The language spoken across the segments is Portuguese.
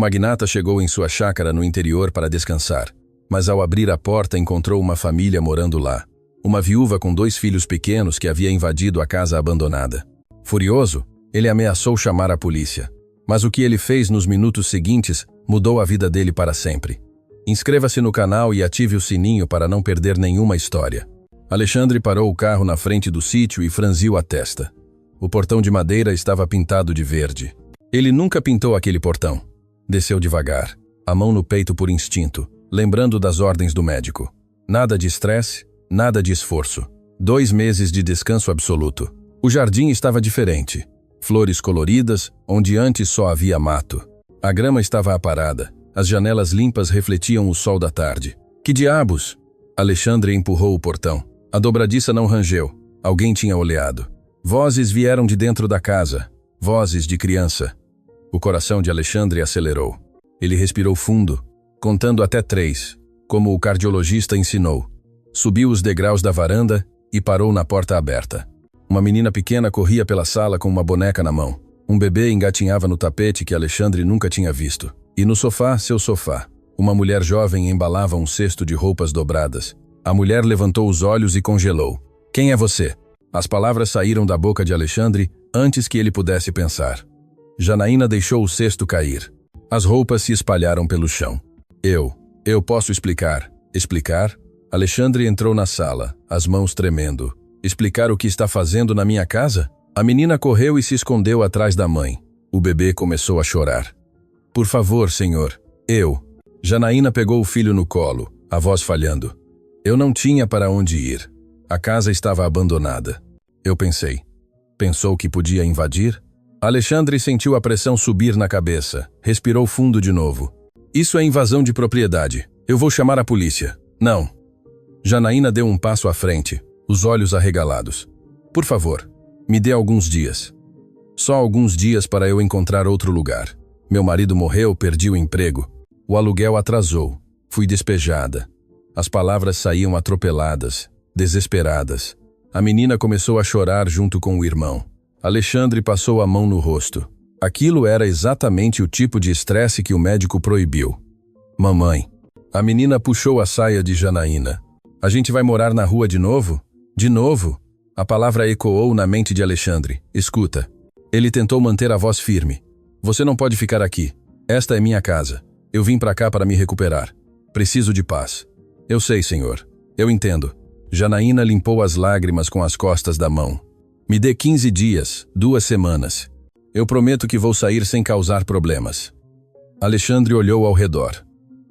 magnata chegou em sua chácara no interior para descansar, mas ao abrir a porta encontrou uma família morando lá. Uma viúva com 2 filhos pequenos que havia invadido a casa abandonada. Furioso, ele ameaçou chamar a polícia. Mas o que ele fez nos minutos seguintes mudou a vida dele para sempre. Inscreva-se no canal e ative o sininho para não perder nenhuma história. Alexandre parou o carro na frente do sítio e franziu a testa. O portão de madeira estava pintado de verde. Ele nunca pintou aquele portão. Desceu devagar, a mão no peito por instinto, lembrando das ordens do médico. Nada de estresse, nada de esforço. 2 meses de descanso absoluto. O jardim estava diferente. Flores coloridas, onde antes só havia mato. A grama estava aparada. As janelas limpas refletiam o sol da tarde. Que diabos? Alexandre empurrou o portão. A dobradiça não rangeu. Alguém tinha olhado. Vozes vieram de dentro da casa. Vozes de criança. O coração de Alexandre acelerou. Ele respirou fundo, contando até 3, como o cardiologista ensinou. Subiu os degraus da varanda e parou na porta aberta. Uma menina pequena corria pela sala com uma boneca na mão. Um bebê engatinhava no tapete que Alexandre nunca tinha visto. E no sofá, seu sofá, uma mulher jovem embalava um cesto de roupas dobradas. A mulher levantou os olhos e congelou. Quem é você? As palavras saíram da boca de Alexandre antes que ele pudesse pensar. Janaína deixou o cesto cair. As roupas se espalharam pelo chão. Eu posso explicar. Explicar? Alexandre entrou na sala, as mãos tremendo. Explicar o que está fazendo na minha casa? A menina correu e se escondeu atrás da mãe. O bebê começou a chorar. Por favor, senhor. Janaína pegou o filho no colo, a voz falhando. Eu não tinha para onde ir. A casa estava abandonada. Eu pensei. Pensou que podia invadir? Alexandre sentiu a pressão subir na cabeça. Respirou fundo de novo. Isso é invasão de propriedade. Eu vou chamar a polícia. Não. Janaína deu um passo à frente, os olhos arregalados. Por favor, me dê alguns dias. Só alguns dias para eu encontrar outro lugar. Meu marido morreu, perdi o emprego. O aluguel atrasou. Fui despejada. As palavras saíam atropeladas, desesperadas. A menina começou a chorar junto com o irmão. Alexandre passou a mão no rosto. Aquilo era exatamente o tipo de estresse que o médico proibiu. Mamãe. A menina puxou a saia de Janaína. A gente vai morar na rua de novo? De novo? A palavra ecoou na mente de Alexandre. Escuta. Ele tentou manter a voz firme. Você não pode ficar aqui. Esta é minha casa. Eu vim para cá para me recuperar. Preciso de paz. Eu sei, senhor. Eu entendo. Janaína limpou as lágrimas com as costas da mão. Me dê 15 dias, 2 semanas. Eu prometo que vou sair sem causar problemas. Alexandre olhou ao redor.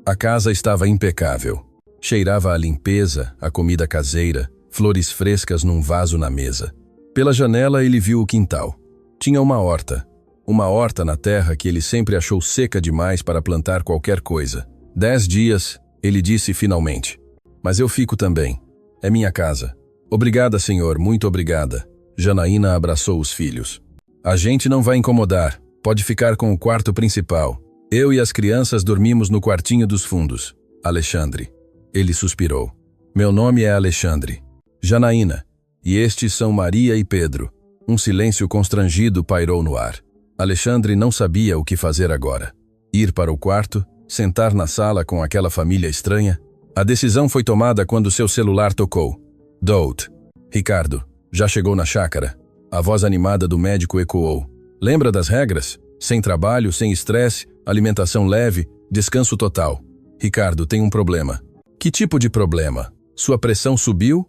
A casa estava impecável. Cheirava a limpeza, a comida caseira, flores frescas num vaso na mesa. Pela janela ele viu o quintal. Tinha uma horta. Uma horta na terra que ele sempre achou seca demais para plantar qualquer coisa. 10 dias, ele disse finalmente. Mas eu fico também. É minha casa. Obrigada, senhor, muito obrigada. Janaína abraçou os filhos. A gente não vai incomodar. Pode ficar com o quarto principal. Eu e as crianças dormimos no quartinho dos fundos. Alexandre. Ele suspirou. Meu nome é Alexandre. Janaína. E estes são Maria e Pedro. Um silêncio constrangido pairou no ar. Alexandre não sabia o que fazer agora. Ir para o quarto? Sentar na sala com aquela família estranha? A decisão foi tomada quando seu celular tocou. Dout. Ricardo. Já chegou na chácara. A voz animada do médico ecoou. Lembra das regras? Sem trabalho, sem estresse, alimentação leve, descanso total. Ricardo, tem um problema. Que tipo de problema? Sua pressão subiu?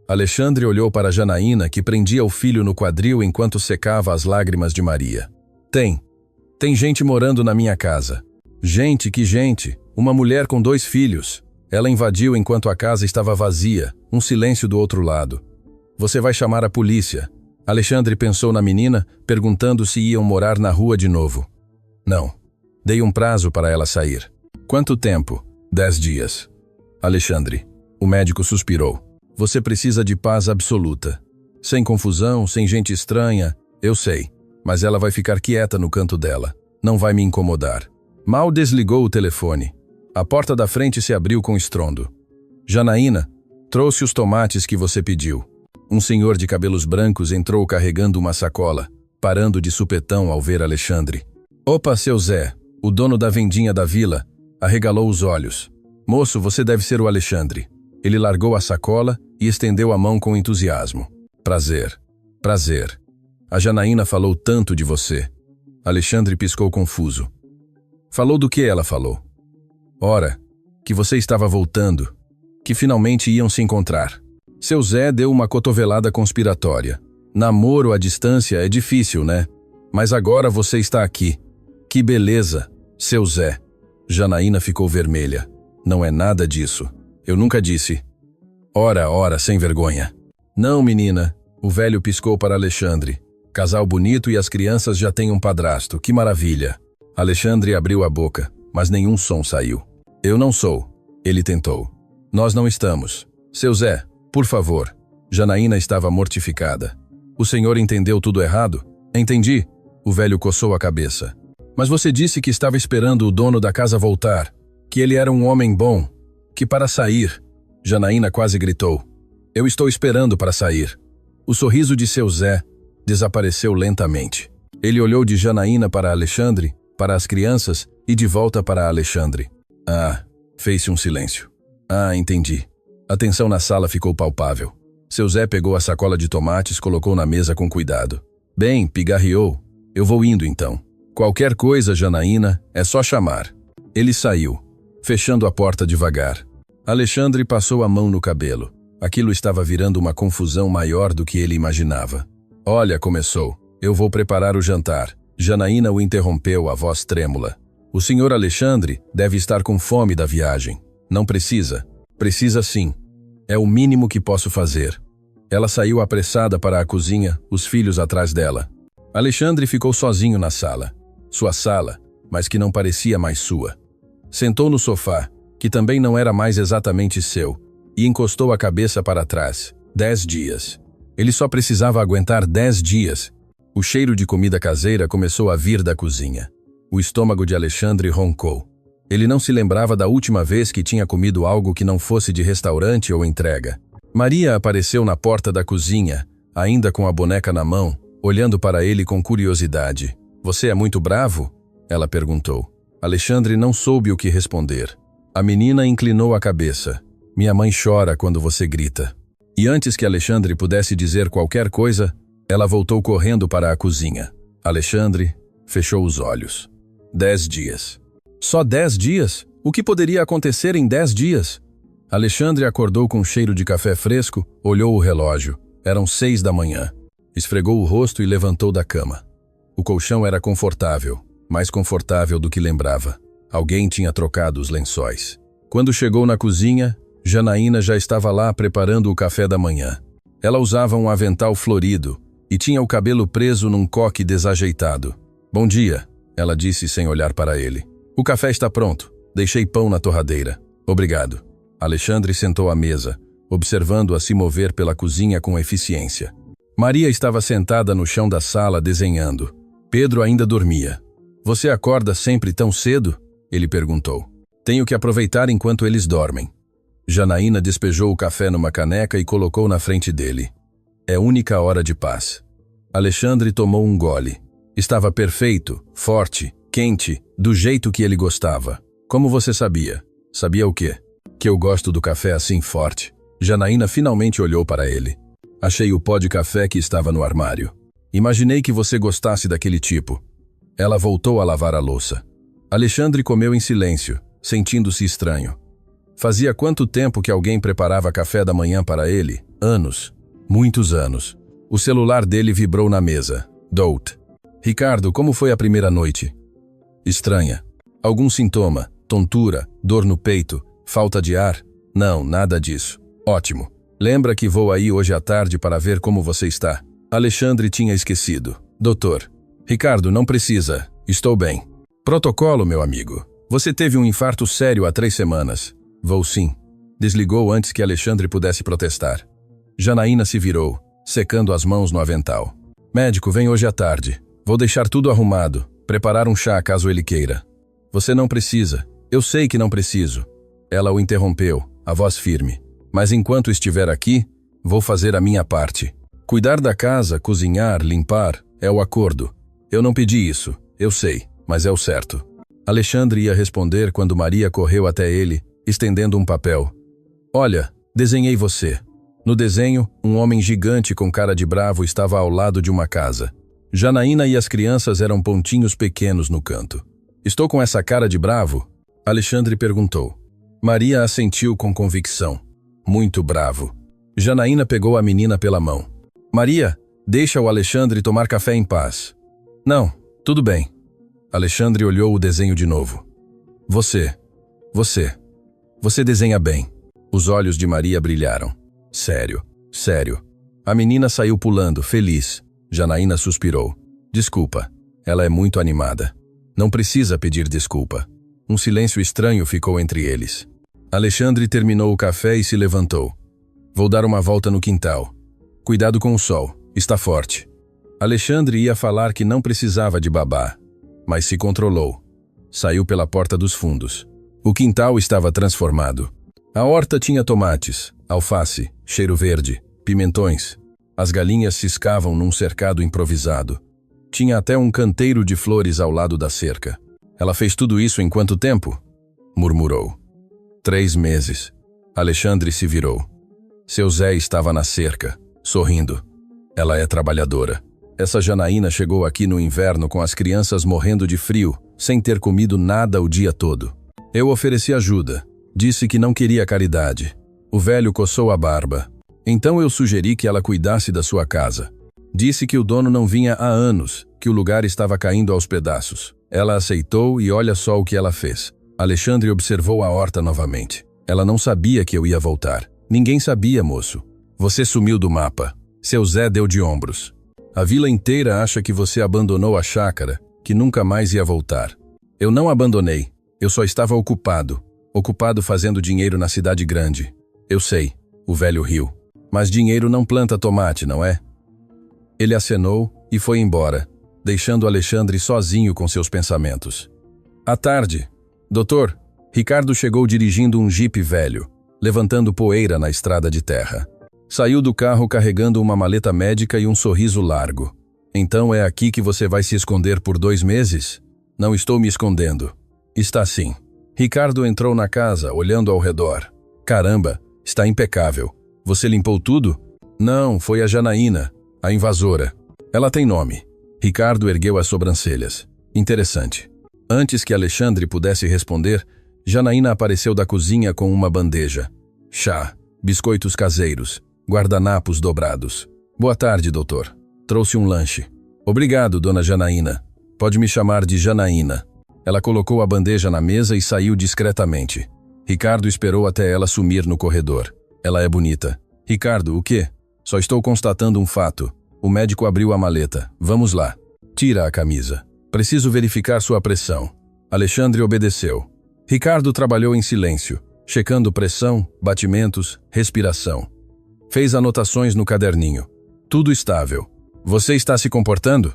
Alexandre olhou para Janaína, que prendia o filho no quadril enquanto secava as lágrimas de Maria. Tem gente morando na minha casa. Gente, que gente? Uma mulher com 2 filhos. Ela invadiu enquanto a casa estava vazia, um silêncio do outro lado. Você vai chamar a polícia. Alexandre pensou na menina, perguntando se iam morar na rua de novo. Não. Dei um prazo para ela sair. Quanto tempo? 10 dias. Alexandre. O médico suspirou. Você precisa de paz absoluta. Sem confusão, sem gente estranha. Eu sei. Mas ela vai ficar quieta no canto dela. Não vai me incomodar. Mal desligou o telefone. A porta da frente se abriu com estrondo. Janaína, trouxe os tomates que você pediu. Um senhor de cabelos brancos entrou carregando uma sacola, parando de supetão ao ver Alexandre. Opa, seu Zé. O dono da vendinha da vila arregalou os olhos. Moço, você deve ser o Alexandre. Ele largou a sacola e estendeu a mão com entusiasmo. Prazer. Prazer. A Janaína falou tanto de você. Alexandre piscou confuso. Falou do que ela falou? Ora, que você estava voltando, que finalmente iam se encontrar. Seu Zé deu uma cotovelada conspiratória. Namoro à distância é difícil, né? Mas agora você está aqui. Que beleza, seu Zé. Janaína ficou vermelha. Não é nada disso. Eu nunca disse. Ora, sem vergonha. Não, menina. O velho piscou para Alexandre. Casal bonito e as crianças já têm um padrasto. Que maravilha. Alexandre abriu a boca, mas nenhum som saiu. Eu não sou. Ele tentou. Nós não estamos. Seu Zé, por favor. Janaína estava mortificada. O senhor entendeu tudo errado? Entendi. O velho coçou a cabeça. Mas você disse que estava esperando o dono da casa voltar, que ele era um homem bom, que para sair... Janaína quase gritou. Eu estou esperando para sair. O sorriso de seu Zé desapareceu lentamente. Ele olhou de Janaína para Alexandre, para as crianças e de volta para Alexandre. Ah, fez-se um silêncio. Ah, entendi. A tensão na sala ficou palpável. Seu Zé pegou a sacola de tomates, colocou na mesa com cuidado. Bem, pigarreou. Eu vou indo então. Qualquer coisa, Janaína, é só chamar. Ele saiu, fechando a porta devagar. Alexandre passou a mão no cabelo. Aquilo estava virando uma confusão maior do que ele imaginava. Olha, começou. Eu vou preparar o jantar. Janaína o interrompeu, a voz trêmula. O senhor Alexandre deve estar com fome da viagem. Não precisa. Precisa sim. É o mínimo que posso fazer. Ela saiu apressada para a cozinha, os filhos atrás dela. Alexandre ficou sozinho na sala. Sua sala, mas que não parecia mais sua. Sentou no sofá, que também não era mais exatamente seu, e encostou a cabeça para trás. 10 dias. Ele só precisava aguentar 10 dias. O cheiro de comida caseira começou a vir da cozinha. O estômago de Alexandre roncou. Ele não se lembrava da última vez que tinha comido algo que não fosse de restaurante ou entrega. Maria apareceu na porta da cozinha, ainda com a boneca na mão, olhando para ele com curiosidade. Você é muito bravo? Ela perguntou. Alexandre não soube o que responder. A menina inclinou a cabeça. Minha mãe chora quando você grita. E antes que Alexandre pudesse dizer qualquer coisa, ela voltou correndo para a cozinha. Alexandre fechou os olhos. 10 dias. Só 10 dias? O que poderia acontecer em 10 dias? Alexandre acordou com cheiro de café fresco, olhou o relógio. Eram 6 da manhã. Esfregou o rosto e levantou da cama. O colchão era confortável, mais confortável do que lembrava. Alguém tinha trocado os lençóis. Quando chegou na cozinha, Janaína já estava lá preparando o café da manhã. Ela usava um avental florido e tinha o cabelo preso num coque desajeitado. Bom dia, ela disse sem olhar para ele. O café está pronto. Deixei pão na torradeira. Obrigado. Alexandre sentou à mesa, observando-a se mover pela cozinha com eficiência. Maria estava sentada no chão da sala desenhando. Pedro ainda dormia. Você acorda sempre tão cedo? Ele perguntou. Tenho que aproveitar enquanto eles dormem. Janaína despejou o café numa caneca e colocou na frente dele. É única hora de paz. Alexandre tomou um gole. Estava perfeito, forte, quente, do jeito que ele gostava. Como você sabia? Sabia o quê? Que eu gosto do café assim forte. Janaína finalmente olhou para ele. Achei o pó de café que estava no armário. Imaginei que você gostasse daquele tipo. Ela voltou a lavar a louça. Alexandre comeu em silêncio, sentindo-se estranho. Fazia quanto tempo que alguém preparava café da manhã para ele? Anos. Muitos anos. O celular dele vibrou na mesa. Dout. Ricardo, como foi a primeira noite? Estranha. Algum sintoma? Tontura? Dor no peito? Falta de ar? Não, nada disso. Ótimo. Lembra que vou aí hoje à tarde para ver como você está? Alexandre tinha esquecido. Doutor. Ricardo, não precisa. Estou bem. Protocolo, meu amigo. Você teve um infarto sério há 3 semanas. Vou sim. Desligou antes que Alexandre pudesse protestar. Janaína se virou, secando as mãos no avental. Médico, vem hoje à tarde. Vou deixar tudo arrumado. Preparar um chá caso ele queira. Você não precisa. Eu sei que não preciso. Ela o interrompeu, a voz firme. Mas enquanto estiver aqui, vou fazer a minha parte. Cuidar da casa, cozinhar, limpar, é o acordo. Eu não pedi isso, eu sei, mas é o certo. Alexandre ia responder quando Maria correu até ele, estendendo um papel. Olha, desenhei você. No desenho, um homem gigante com cara de bravo estava ao lado de uma casa. Janaína e as crianças eram pontinhos pequenos no canto. Estou com essa cara de bravo? Alexandre perguntou. Maria assentiu com convicção. Muito bravo. Janaína pegou a menina pela mão. Maria, deixa o Alexandre tomar café em paz. Não, tudo bem. Alexandre olhou o desenho de novo. Você desenha bem. Os olhos de Maria brilharam. Sério. A menina saiu pulando, feliz. Janaína suspirou. Desculpa, ela é muito animada. Não precisa pedir desculpa. Um silêncio estranho ficou entre eles. Alexandre terminou o café e se levantou. Vou dar uma volta no quintal. Cuidado com o sol, está forte. Alexandre ia falar que não precisava de babá, mas se controlou. Saiu pela porta dos fundos. O quintal estava transformado. A horta tinha tomates, alface, cheiro verde, pimentões. As galinhas ciscavam num cercado improvisado. Tinha até um canteiro de flores ao lado da cerca. Ela fez tudo isso em quanto tempo? Murmurou. 3 meses. Alexandre se virou. Seu Zé estava na cerca, sorrindo. Ela é trabalhadora. Essa Janaína chegou aqui no inverno com as crianças morrendo de frio, sem ter comido nada o dia todo. Eu ofereci ajuda. Disse que não queria caridade. O velho coçou a barba. Então eu sugeri que ela cuidasse da sua casa. Disse que o dono não vinha há anos, que o lugar estava caindo aos pedaços. Ela aceitou e olha só o que ela fez. Alexandre observou a horta novamente. Ela não sabia que eu ia voltar. Ninguém sabia, moço. Você sumiu do mapa. Seu Zé deu de ombros. A vila inteira acha que você abandonou a chácara, que nunca mais ia voltar. Eu não abandonei. Eu só estava ocupado fazendo dinheiro na cidade grande. Eu sei, o velho riu. Mas dinheiro não planta tomate, não é? Ele acenou e foi embora, deixando Alexandre sozinho com seus pensamentos. À tarde, doutor, Ricardo chegou dirigindo um jipe velho, levantando poeira na estrada de terra. Saiu do carro carregando uma maleta médica e um sorriso largo. Então é aqui que você vai se esconder por 2 meses? Não estou me escondendo. Está sim. Ricardo entrou na casa, olhando ao redor. Caramba, está impecável. Você limpou tudo? Não, foi a Janaína, a invasora. Ela tem nome. Ricardo ergueu as sobrancelhas. Interessante. Antes que Alexandre pudesse responder, Janaína apareceu da cozinha com uma bandeja. Chá, biscoitos caseiros, guardanapos dobrados. Boa tarde, doutor. Trouxe um lanche. Obrigado, dona Janaína. Pode me chamar de Janaína. Ela colocou a bandeja na mesa e saiu discretamente. Ricardo esperou até ela sumir no corredor. Ela é bonita. Ricardo, o quê? Só estou constatando um fato. O médico abriu a maleta. Vamos lá. Tira a camisa. Preciso verificar sua pressão. Alexandre obedeceu. Ricardo trabalhou em silêncio, checando pressão, batimentos, respiração. Fez anotações no caderninho. Tudo estável. Você está se comportando?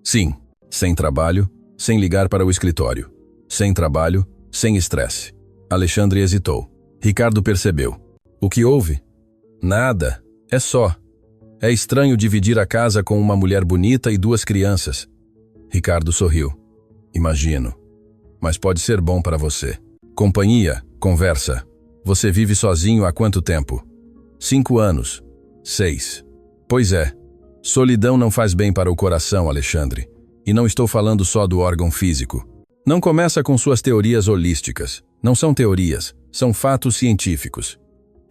Sim. Sem trabalho, sem ligar para o escritório. Sem trabalho, sem estresse. Alexandre hesitou. Ricardo percebeu. O que houve? Nada. É só. É estranho dividir a casa com uma mulher bonita e 2 crianças. Ricardo sorriu. Imagino. Mas pode ser bom para você. Companhia, conversa. Você vive sozinho há quanto tempo? 5 anos. 6. Pois é. Solidão não faz bem para o coração, Alexandre. E não estou falando só do órgão físico. Não começa com suas teorias holísticas. Não são teorias, são fatos científicos.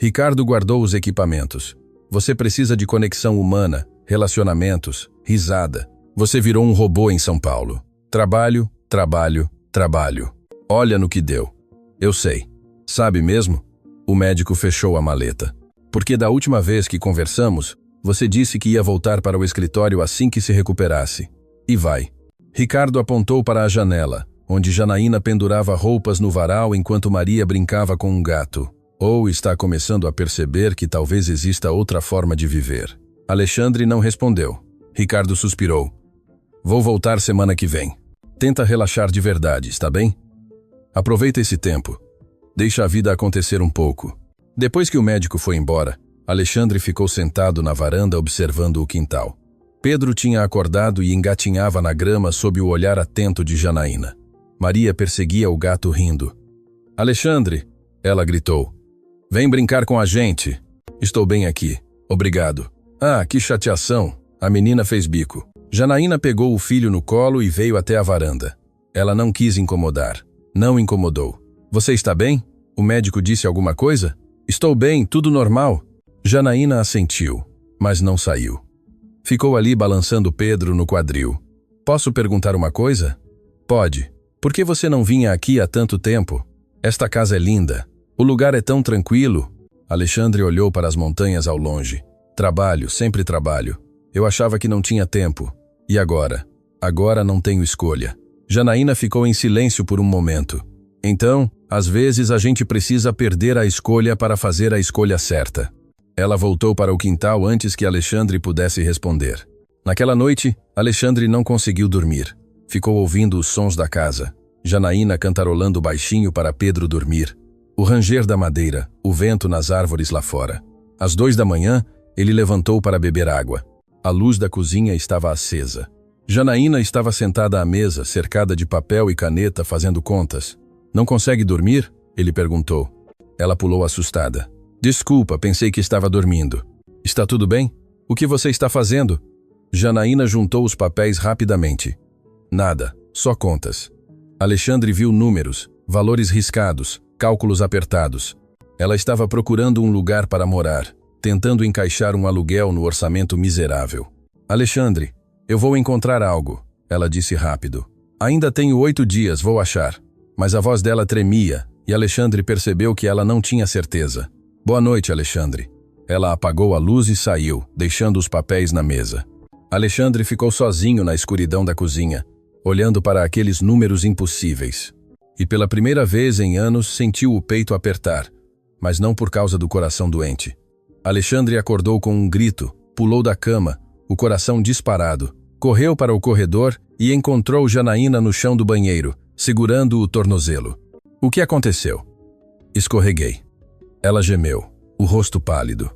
Ricardo guardou os equipamentos. Você precisa de conexão humana, relacionamentos, risada. Você virou um robô em São Paulo. Trabalho, trabalho, trabalho. Olha no que deu. Eu sei. Sabe mesmo? O médico fechou a maleta. Porque da última vez que conversamos, você disse que ia voltar para o escritório assim que se recuperasse. E vai. Ricardo apontou para a janela, onde Janaína pendurava roupas no varal enquanto Maria brincava com um gato. Ou está começando a perceber que talvez exista outra forma de viver. Alexandre não respondeu. Ricardo suspirou. Vou voltar semana que vem. Tenta relaxar de verdade, está bem? Aproveita esse tempo. Deixa a vida acontecer um pouco. Depois que o médico foi embora, Alexandre ficou sentado na varanda observando o quintal. Pedro tinha acordado e engatinhava na grama sob o olhar atento de Janaína. Maria perseguia o gato rindo. Alexandre, ela gritou. Vem brincar com a gente. Estou bem aqui. Obrigado. Ah, que chateação. A menina fez bico. Janaína pegou o filho no colo e veio até a varanda. Ela não quis incomodar. Não incomodou. Você está bem? O médico disse alguma coisa? Estou bem, tudo normal. Janaína assentiu, mas não saiu. Ficou ali balançando Pedro no quadril. Posso perguntar uma coisa? Pode. Por que você não vinha aqui há tanto tempo? Esta casa é linda. O lugar é tão tranquilo. Alexandre olhou para as montanhas ao longe. Trabalho, sempre trabalho. Eu achava que não tinha tempo. E agora? Agora não tenho escolha. Janaína ficou em silêncio por um momento. Então, às vezes a gente precisa perder a escolha para fazer a escolha certa. Ela voltou para o quintal antes que Alexandre pudesse responder. Naquela noite, Alexandre não conseguiu dormir. Ficou ouvindo os sons da casa. Janaína cantarolando baixinho para Pedro dormir. O ranger da madeira, o vento nas árvores lá fora. Às 2 da manhã, ele levantou para beber água. A luz da cozinha estava acesa. Janaína estava sentada à mesa, cercada de papel e caneta, fazendo contas. Não consegue dormir? Ele perguntou. Ela pulou assustada. Desculpa, pensei que estava dormindo. Está tudo bem? O que você está fazendo? Janaína juntou os papéis rapidamente. Nada, só contas. Alexandre viu números, valores riscados, cálculos apertados. Ela estava procurando um lugar para morar, tentando encaixar um aluguel no orçamento miserável. Alexandre, eu vou encontrar algo, ela disse rápido. Ainda tenho 8 dias, vou achar. Mas a voz dela tremia, e Alexandre percebeu que ela não tinha certeza. Boa noite, Alexandre. Ela apagou a luz e saiu, deixando os papéis na mesa. Alexandre ficou sozinho na escuridão da cozinha, olhando para aqueles números impossíveis. E pela primeira vez em anos sentiu o peito apertar, mas não por causa do coração doente. Alexandre acordou com um grito, pulou da cama, o coração disparado, correu para o corredor e encontrou Janaína no chão do banheiro, segurando o tornozelo. O que aconteceu? Escorreguei. Ela gemeu, o rosto pálido.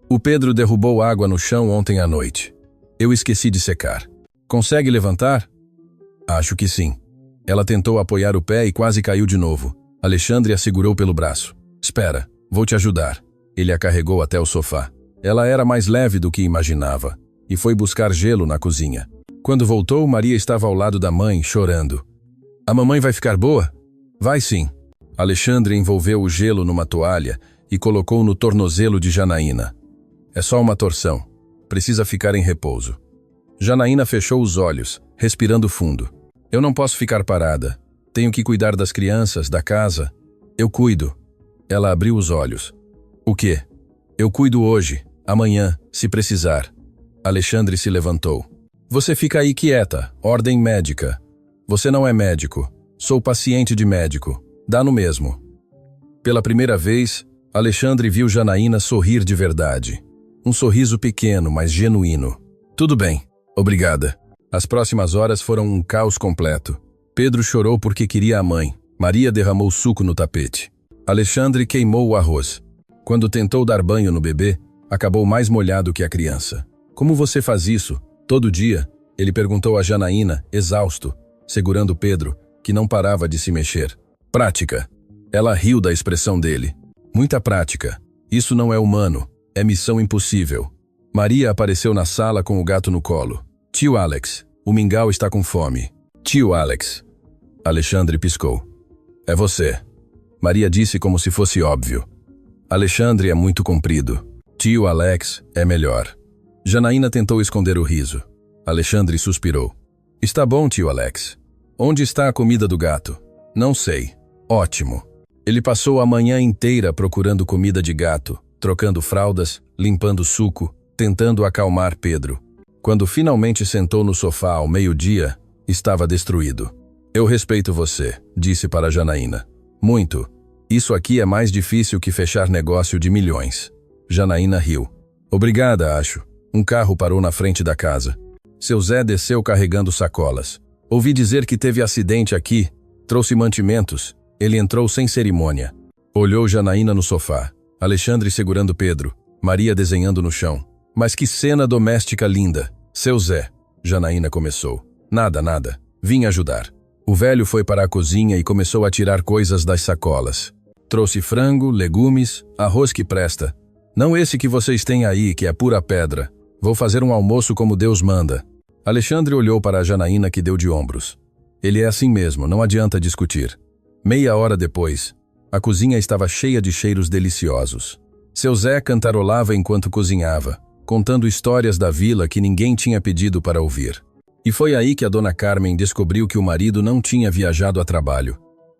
O Pedro derrubou água no chão ontem à noite. Eu esqueci de secar. Consegue levantar? Acho que sim. Ela tentou apoiar o pé e quase caiu de novo. Alexandre a segurou pelo braço. Espera, vou te ajudar. Ele a carregou até o sofá. Ela era mais leve do que imaginava e foi buscar gelo na cozinha. Quando voltou, Maria estava ao lado da mãe, chorando. A mamãe vai ficar boa? Vai sim. Alexandre envolveu o gelo numa toalha e colocou no tornozelo de Janaína. É só uma torção. Precisa ficar em repouso. Janaína fechou os olhos, respirando fundo. Eu não posso ficar parada. Tenho que cuidar das crianças, da casa. Eu cuido. Ela abriu os olhos. O quê? Eu cuido hoje, amanhã, se precisar. Alexandre se levantou. Você fica aí quieta, ordem médica. Você não é médico. Sou paciente de médico. Dá no mesmo. Pela primeira vez, Alexandre viu Janaína sorrir de verdade. Um sorriso pequeno, mas genuíno. Tudo bem, obrigada. As próximas horas foram um caos completo. Pedro chorou porque queria a mãe. Maria derramou suco no tapete. Alexandre queimou o arroz. Quando tentou dar banho no bebê, acabou mais molhado que a criança. Como você faz isso? Todo dia? Ele perguntou a Janaína, exausto, segurando Pedro, que não parava de se mexer. Prática. Ela riu da expressão dele. Muita prática. Isso não é humano. É missão impossível. Maria apareceu na sala com o gato no colo. Tio Alex, o mingau está com fome. Tio Alex. Alexandre piscou. É você. Maria disse como se fosse óbvio. Alexandre é muito comprido. Tio Alex é melhor. Janaína tentou esconder o riso. Alexandre suspirou. Está bom, tio Alex. Onde está a comida do gato? Não sei. Ótimo. Ele passou a manhã inteira procurando comida de gato, trocando fraldas, limpando suco, tentando acalmar Pedro. Quando finalmente sentou no sofá ao meio-dia, estava destruído. Eu respeito você, disse para Janaína. Muito. Isso aqui é mais difícil que fechar negócio de milhões. Janaína riu. Obrigada, acho. Um carro parou na frente da casa. Seu Zé desceu carregando sacolas. Ouvi dizer que teve acidente aqui. Trouxe mantimentos. Ele entrou sem cerimônia. Olhou Janaína no sofá. Alexandre segurando Pedro. Maria desenhando no chão. Mas que cena doméstica linda. Seu Zé. Janaína começou. Nada, nada. Vim ajudar. O velho foi para a cozinha e começou a tirar coisas das sacolas. Trouxe frango, legumes, arroz que presta. Não esse que vocês têm aí, que é pura pedra. Vou fazer um almoço como Deus manda. Alexandre olhou para a Janaína, que deu de ombros. Ele é assim mesmo, não adianta discutir. Meia hora depois, a cozinha estava cheia de cheiros deliciosos. Seu Zé cantarolava enquanto cozinhava, contando histórias da vila que ninguém tinha pedido para ouvir. E foi aí que a dona Carmen descobriu que o marido não tinha viajado a trabalho,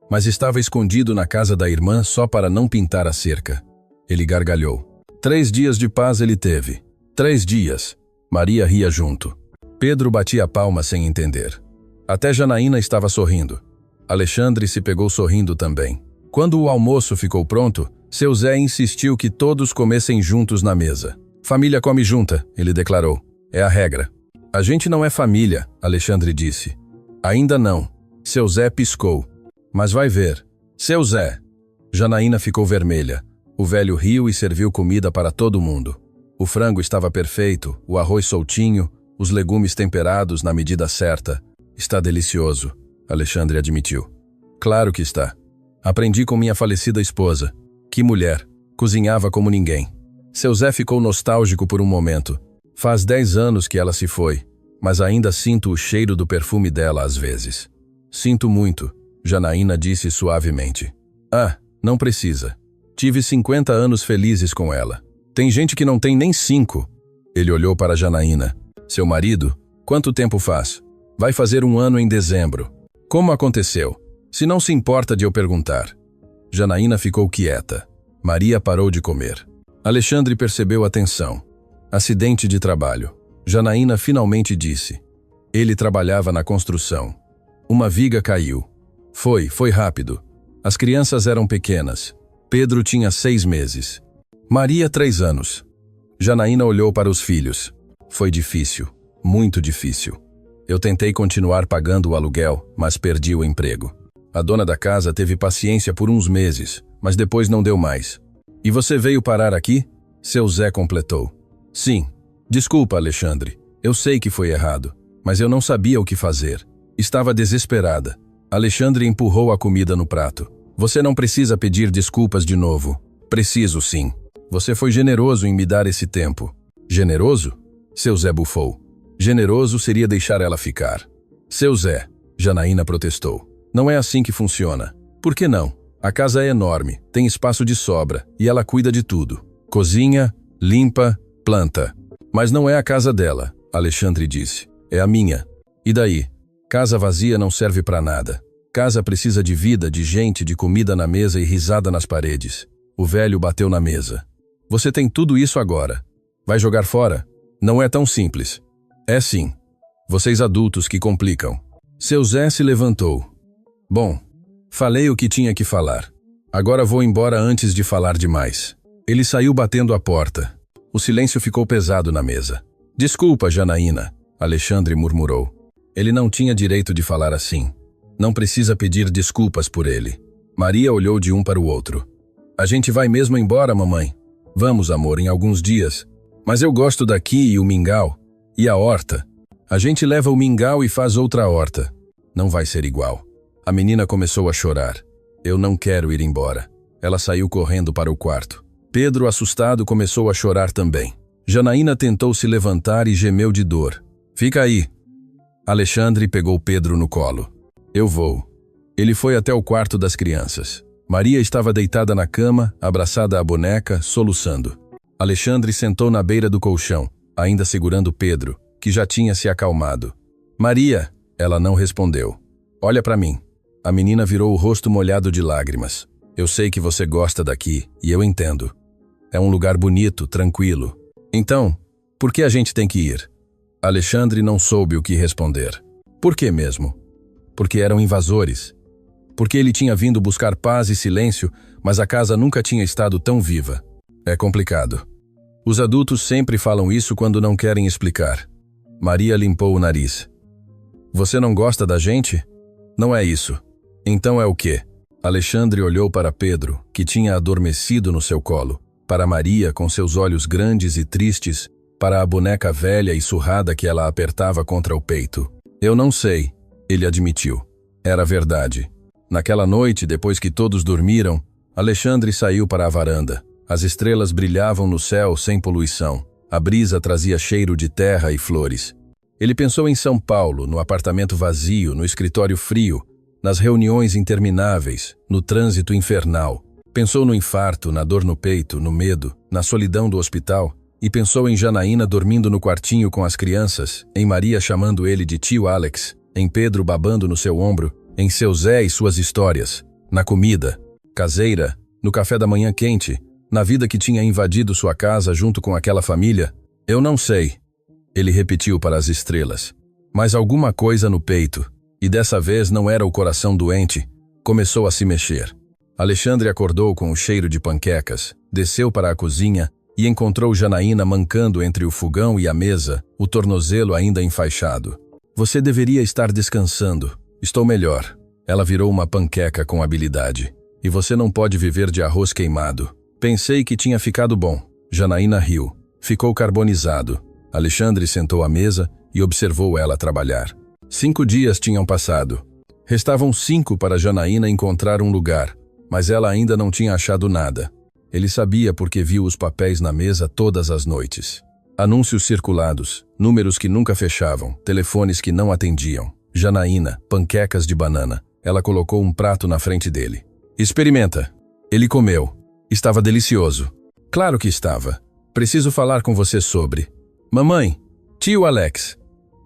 mas estava escondido na casa da irmã só para não pintar a cerca. Ele gargalhou. 3 dias de paz ele teve. 3 dias. Maria ria junto. Pedro batia a palma sem entender. Até Janaína estava sorrindo. Alexandre se pegou sorrindo também. Quando o almoço ficou pronto, seu Zé insistiu que todos comessem juntos na mesa. Família come junta, ele declarou. É a regra. A gente não é família, Alexandre disse. Ainda não. Seu Zé piscou. Mas vai ver. Seu Zé. Janaína ficou vermelha. O velho riu e serviu comida para todo mundo. O frango estava perfeito, o arroz soltinho, os legumes temperados na medida certa. Está delicioso, Alexandre admitiu. Claro que está. Aprendi com minha falecida esposa. Que mulher. Cozinhava como ninguém. Seu Zé ficou nostálgico por um momento. Faz 10 anos que ela se foi, mas ainda sinto o cheiro do perfume dela às vezes. Sinto muito, Janaína disse suavemente. Ah, não precisa. Tive 50 anos felizes com ela. Tem gente que não tem nem 5. Ele olhou para Janaína. Seu marido? Quanto tempo faz? Vai fazer 1 ano em dezembro. Como aconteceu? Se não se importa de eu perguntar. Janaína ficou quieta. Maria parou de comer. Alexandre percebeu a tensão. Acidente de trabalho. Janaína finalmente disse. Ele trabalhava na construção. Uma viga caiu. Foi rápido. As crianças eram pequenas. Pedro tinha 6 meses. Maria 3 anos. Janaína olhou para os filhos. Foi difícil, muito difícil. Eu tentei continuar pagando o aluguel, mas perdi o emprego. A dona da casa teve paciência por uns meses, mas depois não deu mais. E você veio parar aqui? Seu Zé completou. Sim. Desculpa, Alexandre. Eu sei que foi errado, mas eu não sabia o que fazer. Estava desesperada. Alexandre empurrou a comida no prato. Você não precisa pedir desculpas de novo. Preciso sim. Você foi generoso em me dar esse tempo. Generoso? Seu Zé bufou. Generoso seria deixar ela ficar. Seu Zé, Janaína protestou. Não é assim que funciona. Por que não? A casa é enorme, tem espaço de sobra e ela cuida de tudo. Cozinha, limpa, planta. Mas não é a casa dela, Alexandre disse. É a minha. E daí? Casa vazia não serve para nada. Casa precisa de vida, de gente, de comida na mesa e risada nas paredes. O velho bateu na mesa. Você tem tudo isso agora. Vai jogar fora? Não é tão simples. É sim. Vocês adultos que complicam. Seu Zé se levantou. Bom, falei o que tinha que falar. Agora vou embora antes de falar demais. Ele saiu batendo a porta. O silêncio ficou pesado na mesa. Desculpa, Janaína, Alexandre murmurou. Ele não tinha direito de falar assim. Não precisa pedir desculpas por ele. Maria olhou de um para o outro. A gente vai mesmo embora, mamãe? Vamos, amor, em alguns dias. Mas eu gosto daqui e o mingau. E a horta. A gente leva o mingau e faz outra horta. Não vai ser igual. A menina começou a chorar. Eu não quero ir embora. Ela saiu correndo para o quarto. Pedro, assustado, começou a chorar também. Janaína tentou se levantar e gemeu de dor. Fica aí. Alexandre pegou Pedro no colo. Eu vou. Ele foi até o quarto das crianças. Maria estava deitada na cama, abraçada à boneca, soluçando. Alexandre sentou na beira do colchão, ainda segurando Pedro, que já tinha se acalmado. Maria, ela não respondeu. Olha para mim. A menina virou o rosto molhado de lágrimas. Eu sei que você gosta daqui, e eu entendo. É um lugar bonito, tranquilo. Então, por que a gente tem que ir? Alexandre não soube o que responder. Por que mesmo? Porque eram invasores. Porque ele tinha vindo buscar paz e silêncio, mas a casa nunca tinha estado tão viva. É complicado. Os adultos sempre falam isso quando não querem explicar. Maria limpou o nariz. Você não gosta da gente? Não é isso. Então é o quê? Alexandre olhou para Pedro, que tinha adormecido no seu colo, para Maria com seus olhos grandes e tristes, para a boneca velha e surrada que ela apertava contra o peito. Eu não sei, ele admitiu. Era verdade. Naquela noite, depois que todos dormiram, Alexandre saiu para a varanda. As estrelas brilhavam no céu sem poluição. A brisa trazia cheiro de terra e flores. Ele pensou em São Paulo, no apartamento vazio, no escritório frio, nas reuniões intermináveis, no trânsito infernal. Pensou no infarto, na dor no peito, no medo, na solidão do hospital. E pensou em Janaína dormindo no quartinho com as crianças, em Maria chamando ele de tio Alex, em Pedro babando no seu ombro, em seu Zé e suas histórias, na comida, caseira, no café da manhã quente, na vida que tinha invadido sua casa junto com aquela família. Eu não sei, ele repetiu para as estrelas, mas alguma coisa no peito, e dessa vez não era o coração doente, começou a se mexer. Alexandre acordou com o cheiro de panquecas, desceu para a cozinha e encontrou Janaína mancando entre o fogão e a mesa, o tornozelo ainda enfaixado. Você deveria estar descansando. Estou melhor. Ela virou uma panqueca com habilidade. E você não pode viver de arroz queimado. Pensei que tinha ficado bom. Janaína riu. Ficou carbonizado. Alexandre sentou à mesa e observou ela trabalhar. 5 dias tinham passado. Restavam 5 para Janaína encontrar um lugar, mas ela ainda não tinha achado nada. Ele sabia porque viu os papéis na mesa todas as noites. Anúncios circulados, números que nunca fechavam, telefones que não atendiam. Janaína, panquecas de banana. Ela colocou um prato na frente dele. Experimenta. Ele comeu. Estava delicioso. Claro que estava. Preciso falar com você sobre. Mamãe, tio Alex.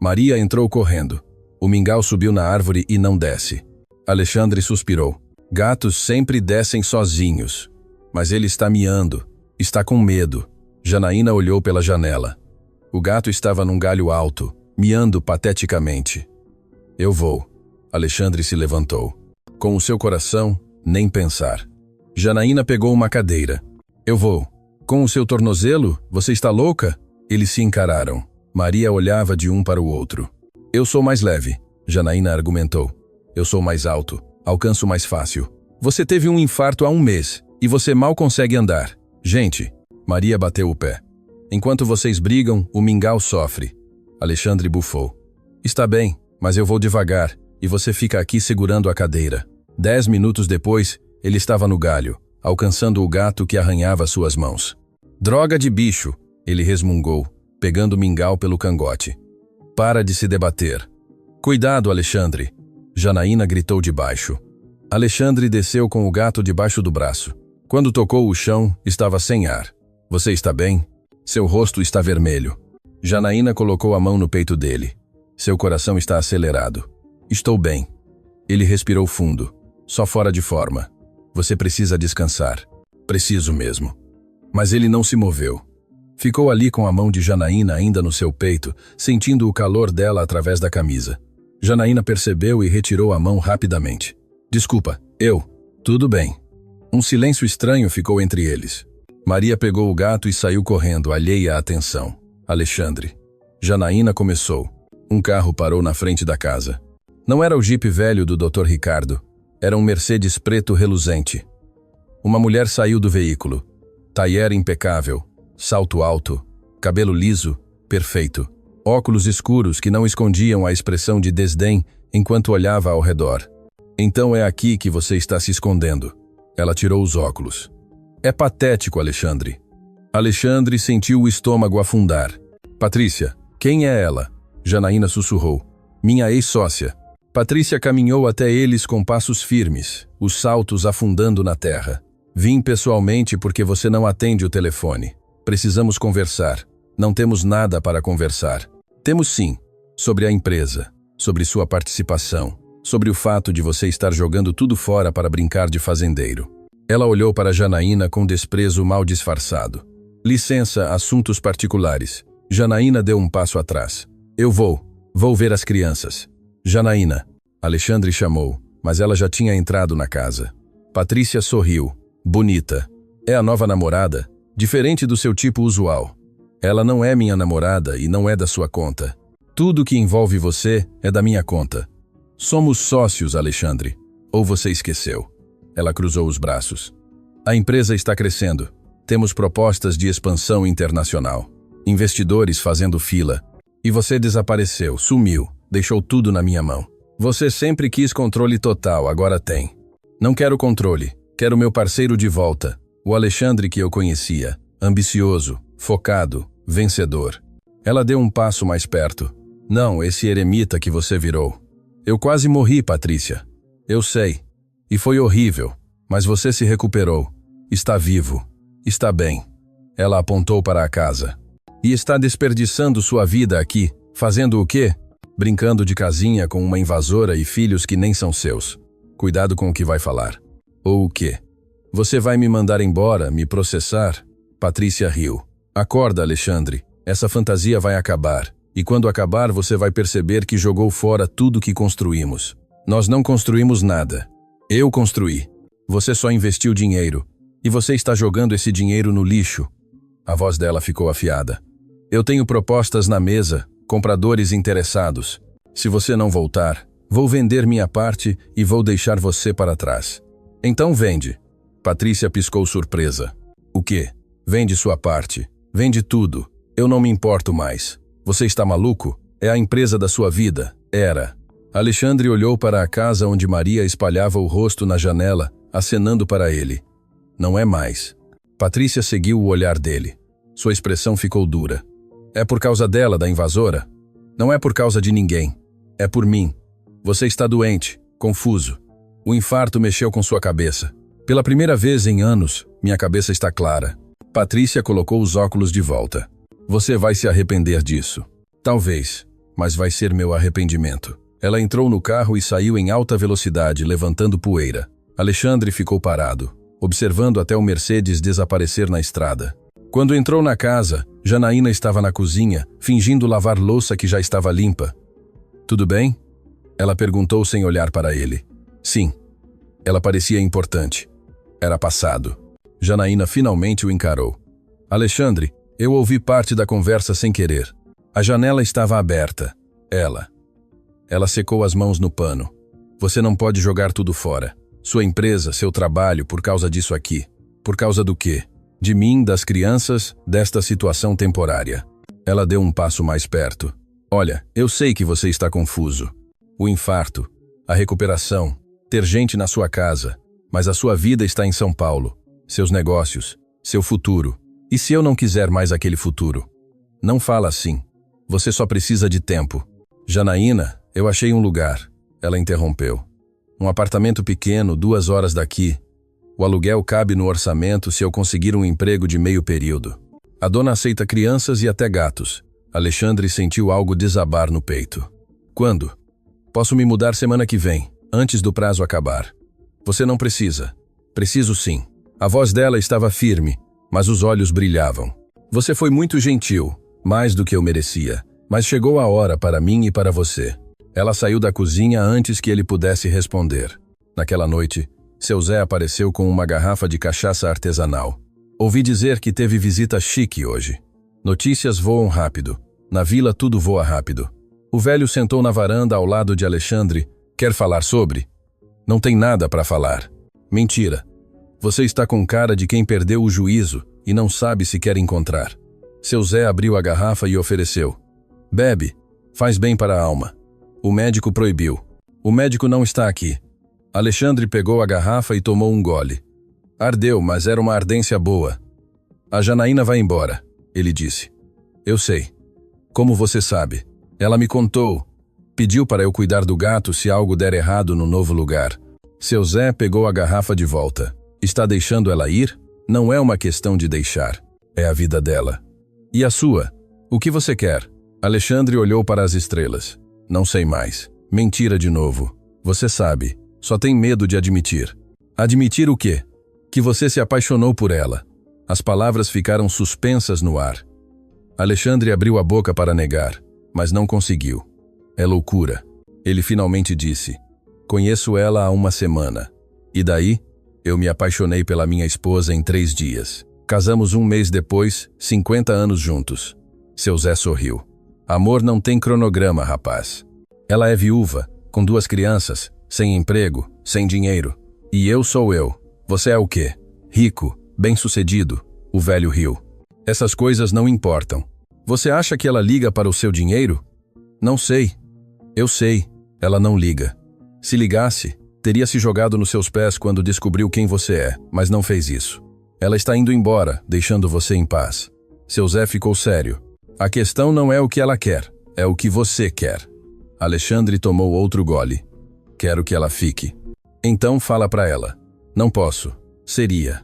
Maria entrou correndo. O mingau subiu na árvore e não desce. Alexandre suspirou. Gatos sempre descem sozinhos. Mas ele está miando. Está com medo. Janaína olhou pela janela. O gato estava num galho alto, miando pateticamente. Eu vou. Alexandre se levantou. Com o seu coração, nem pensar. Janaína pegou uma cadeira. Eu vou. Com o seu tornozelo? Você está louca? Eles se encararam. Maria olhava de um para o outro. Eu sou mais leve, Janaína argumentou. Eu sou mais alto. Alcanço mais fácil. Você teve um infarto há 1 mês. E você mal consegue andar. Gente, Maria bateu o pé. Enquanto vocês brigam, o mingau sofre. Alexandre bufou. Está bem, mas eu vou devagar, e você fica aqui segurando a cadeira. 10 minutos depois, ele estava no galho, alcançando o gato que arranhava suas mãos. Droga de bicho, ele resmungou, pegando o mingau pelo cangote. Para de se debater. Cuidado, Alexandre. Janaína gritou de baixo. Alexandre desceu com o gato debaixo do braço. Quando tocou o chão, estava sem ar. Você está bem? Seu rosto está vermelho. Janaína colocou a mão no peito dele. Seu coração está acelerado. Estou bem. Ele respirou fundo. Só fora de forma. Você precisa descansar. Preciso mesmo. Mas ele não se moveu. Ficou ali com a mão de Janaína ainda no seu peito, sentindo o calor dela através da camisa. Janaína percebeu e retirou a mão rapidamente. Desculpa, Tudo bem. Um silêncio estranho ficou entre eles. Maria pegou o gato e saiu correndo, alheia à atenção. Alexandre. Janaína começou. Um carro parou na frente da casa. Não era o jipe velho do Dr. Ricardo. Era um Mercedes preto reluzente. Uma mulher saiu do veículo. Taier impecável, salto alto, cabelo liso, perfeito. Óculos escuros que não escondiam a expressão de desdém enquanto olhava ao redor. Então é aqui que você está se escondendo. Ela tirou os óculos. É patético, Alexandre. Alexandre sentiu o estômago afundar. Patrícia, quem é ela? Janaína sussurrou. Minha ex-sócia. Patrícia caminhou até eles com passos firmes, os saltos afundando na terra. Vim pessoalmente porque você não atende o telefone. Precisamos conversar. Não temos nada para conversar. Temos sim. Sobre a empresa. Sobre sua participação. Sobre o fato de você estar jogando tudo fora para brincar de fazendeiro. Ela olhou para Janaína com desprezo mal disfarçado. Licença, assuntos particulares. Janaína deu um passo atrás. Eu vou ver as crianças. Janaína. Alexandre chamou, mas ela já tinha entrado na casa. Patrícia sorriu. Bonita. É a nova namorada? Diferente do seu tipo usual. Ela não é minha namorada e não é da sua conta. Tudo que envolve você é da minha conta. Somos sócios, Alexandre. Ou você esqueceu? Ela cruzou os braços. A empresa está crescendo. Temos propostas de expansão internacional. Investidores fazendo fila. E você desapareceu, sumiu, deixou tudo na minha mão. Você sempre quis controle total, agora tem. Não quero controle, quero meu parceiro de volta, o Alexandre que eu conhecia, ambicioso, focado, vencedor. Ela deu um passo mais perto. Não, esse eremita que você virou. Eu quase morri, Patrícia. Eu sei. E foi horrível, mas você se recuperou. Está vivo. Está bem. Ela apontou para a casa. E está desperdiçando sua vida aqui, fazendo o quê? Brincando de casinha com uma invasora e filhos que nem são seus. Cuidado com o que vai falar. Ou o quê? Você vai me mandar embora, me processar? Patrícia riu. Acorda, Alexandre. Essa fantasia vai acabar. E quando acabar, você vai perceber que jogou fora tudo que construímos. Nós não construímos nada. Eu construí. Você só investiu dinheiro. E você está jogando esse dinheiro no lixo. A voz dela ficou afiada. Eu tenho propostas na mesa, compradores interessados. Se você não voltar, vou vender minha parte e vou deixar você para trás. Então vende. Patrícia piscou surpresa. O quê? Vende sua parte. Vende tudo. Eu não me importo mais. Você está maluco? É a empresa da sua vida. Era. Alexandre olhou para a casa onde Maria espalhava o rosto na janela, acenando para ele. Não é mais. Patrícia seguiu o olhar dele. Sua expressão ficou dura. É por causa dela, da invasora? Não é por causa de ninguém. É por mim. Você está doente, confuso. O infarto mexeu com sua cabeça. Pela primeira vez em anos, minha cabeça está clara. Patrícia colocou os óculos de volta. Você vai se arrepender disso. Talvez, mas vai ser meu arrependimento. Ela entrou no carro e saiu em alta velocidade, levantando poeira. Alexandre ficou parado, observando até o Mercedes desaparecer na estrada. Quando entrou na casa, Janaína estava na cozinha, fingindo lavar louça que já estava limpa. Tudo bem? Ela perguntou sem olhar para ele. Sim. Ela parecia importante. Era passado. Janaína finalmente o encarou. Alexandre, eu ouvi parte da conversa sem querer. A janela estava aberta. Ela secou as mãos no pano. Você não pode jogar tudo fora. Sua empresa, seu trabalho, por causa disso aqui. Por causa do quê? De mim, das crianças, desta situação temporária. Ela deu um passo mais perto. Olha, eu sei que você está confuso. O infarto, a recuperação, ter gente na sua casa, mas a sua vida está em São Paulo. Seus negócios, seu futuro. E se eu não quiser mais aquele futuro? Não fala assim. Você só precisa de tempo. Janaína, eu achei um lugar. Ela interrompeu. Um apartamento pequeno, 2 horas daqui. O aluguel cabe no orçamento se eu conseguir um emprego de meio período. A dona aceita crianças e até gatos. Alexandre sentiu algo desabar no peito. Quando? Posso me mudar semana que vem, antes do prazo acabar. Você não precisa. Preciso sim. A voz dela estava firme, mas os olhos brilhavam. Você foi muito gentil, mais do que eu merecia, mas chegou a hora para mim e para você. Ela saiu da cozinha antes que ele pudesse responder. Naquela noite, seu Zé apareceu com uma garrafa de cachaça artesanal. Ouvi dizer que teve visita chique hoje. Notícias voam rápido. Na vila tudo voa rápido. O velho sentou na varanda ao lado de Alexandre. Quer falar sobre? Não tem nada para falar. Mentira. Você está com cara de quem perdeu o juízo e não sabe se quer encontrar. Seu Zé abriu a garrafa e ofereceu. Bebe. Faz bem para a alma. O médico proibiu. O médico não está aqui. Alexandre pegou a garrafa e tomou um gole. Ardeu, mas era uma ardência boa. A Janaína vai embora, ele disse. Eu sei. Como você sabe? Ela me contou. Pediu para eu cuidar do gato se algo der errado no novo lugar. Seu Zé pegou a garrafa de volta. Está deixando ela ir? Não é uma questão de deixar. É a vida dela. E a sua? O que você quer? Alexandre olhou para as estrelas. Não sei mais. Mentira de novo. Você sabe. Só tem medo de admitir. Admitir o quê? Que você se apaixonou por ela. As palavras ficaram suspensas no ar. Alexandre abriu a boca para negar, mas não conseguiu. É loucura. Ele finalmente disse. Conheço ela há 1 semana. E daí? Eu me apaixonei pela minha esposa em 3 dias. Casamos 1 mês depois, 50 anos juntos. Seu Zé sorriu. Amor não tem cronograma, rapaz. Ela é viúva, com 2 crianças, sem emprego, sem dinheiro. E eu sou eu. Você é o quê? Rico, bem-sucedido. O velho riu. Essas coisas não importam. Você acha que ela liga para o seu dinheiro? Não sei. Eu sei. Ela não liga. Se ligasse, teria se jogado nos seus pés quando descobriu quem você é, mas não fez isso. Ela está indo embora, deixando você em paz. Seu Zé ficou sério. A questão não é o que ela quer, é o que você quer. Alexandre tomou outro gole. Quero que ela fique. Então fala pra ela. Não posso. Seria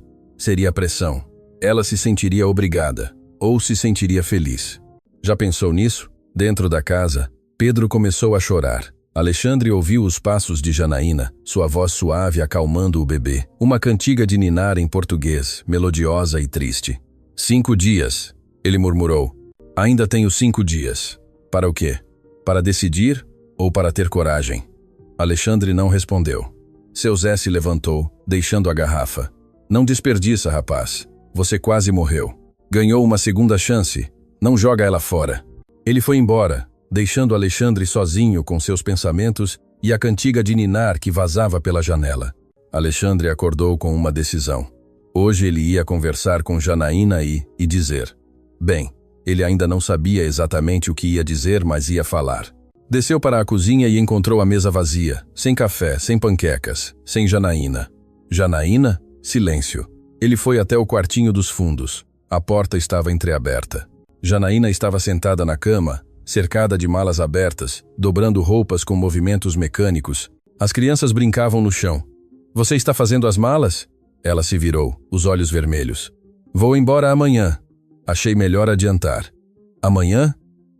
pressão. Ela se sentiria obrigada, ou se sentiria feliz. Já pensou nisso? Dentro da casa, Pedro começou a chorar. Alexandre ouviu os passos de Janaína, sua voz suave acalmando o bebê. Uma cantiga de ninar em português, melodiosa e triste. 5 dias, ele murmurou. Ainda tenho 5 dias. Para o quê? Para decidir ou para ter coragem? Alexandre não respondeu. Seu Zé se levantou, deixando a garrafa. Não desperdiça, rapaz. Você quase morreu. Ganhou uma segunda chance. Não joga ela fora. Ele foi embora, deixando Alexandre sozinho com seus pensamentos e a cantiga de ninar que vazava pela janela. Alexandre acordou com uma decisão. Hoje ele ia conversar com Janaína e dizer. Bem, ele ainda não sabia exatamente o que ia dizer, mas ia falar. Desceu para a cozinha e encontrou a mesa vazia, sem café, sem panquecas, sem Janaína. Janaína? Silêncio. Ele foi até o quartinho dos fundos. A porta estava entreaberta. Janaína estava sentada na cama, cercada de malas abertas, dobrando roupas com movimentos mecânicos. As crianças brincavam no chão. Você está fazendo as malas? Ela se virou, os olhos vermelhos. Vou embora amanhã. Achei melhor adiantar. Amanhã?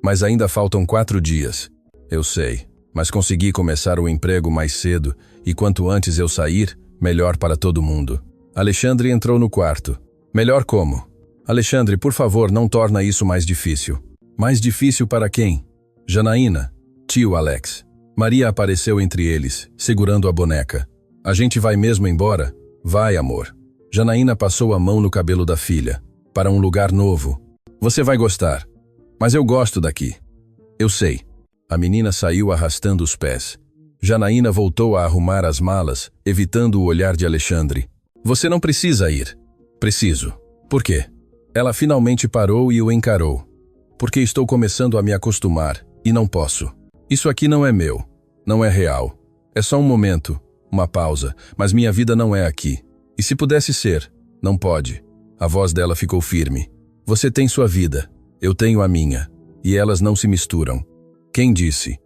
Mas ainda faltam 4 dias. Eu sei, mas consegui começar o emprego mais cedo e quanto antes eu sair, melhor para todo mundo. Alexandre entrou no quarto. Melhor como? Alexandre, por favor, não torna isso mais difícil. Mais difícil para quem? Janaína, tio Alex. Maria apareceu entre eles, segurando a boneca. A gente vai mesmo embora? Vai, amor. Janaína passou a mão no cabelo da filha. Para um lugar novo. Você vai gostar. Mas eu gosto daqui. Eu sei. A menina saiu arrastando os pés. Janaína voltou a arrumar as malas, evitando o olhar de Alexandre. Você não precisa ir. Preciso. Por quê? Ela finalmente parou e o encarou. Porque estou começando a me acostumar, e não posso. Isso aqui não é meu. Não é real. É só um momento, uma pausa, mas minha vida não é aqui. E se pudesse ser, não pode. A voz dela ficou firme. Você tem sua vida, eu tenho a minha, e elas não se misturam. Quem disse?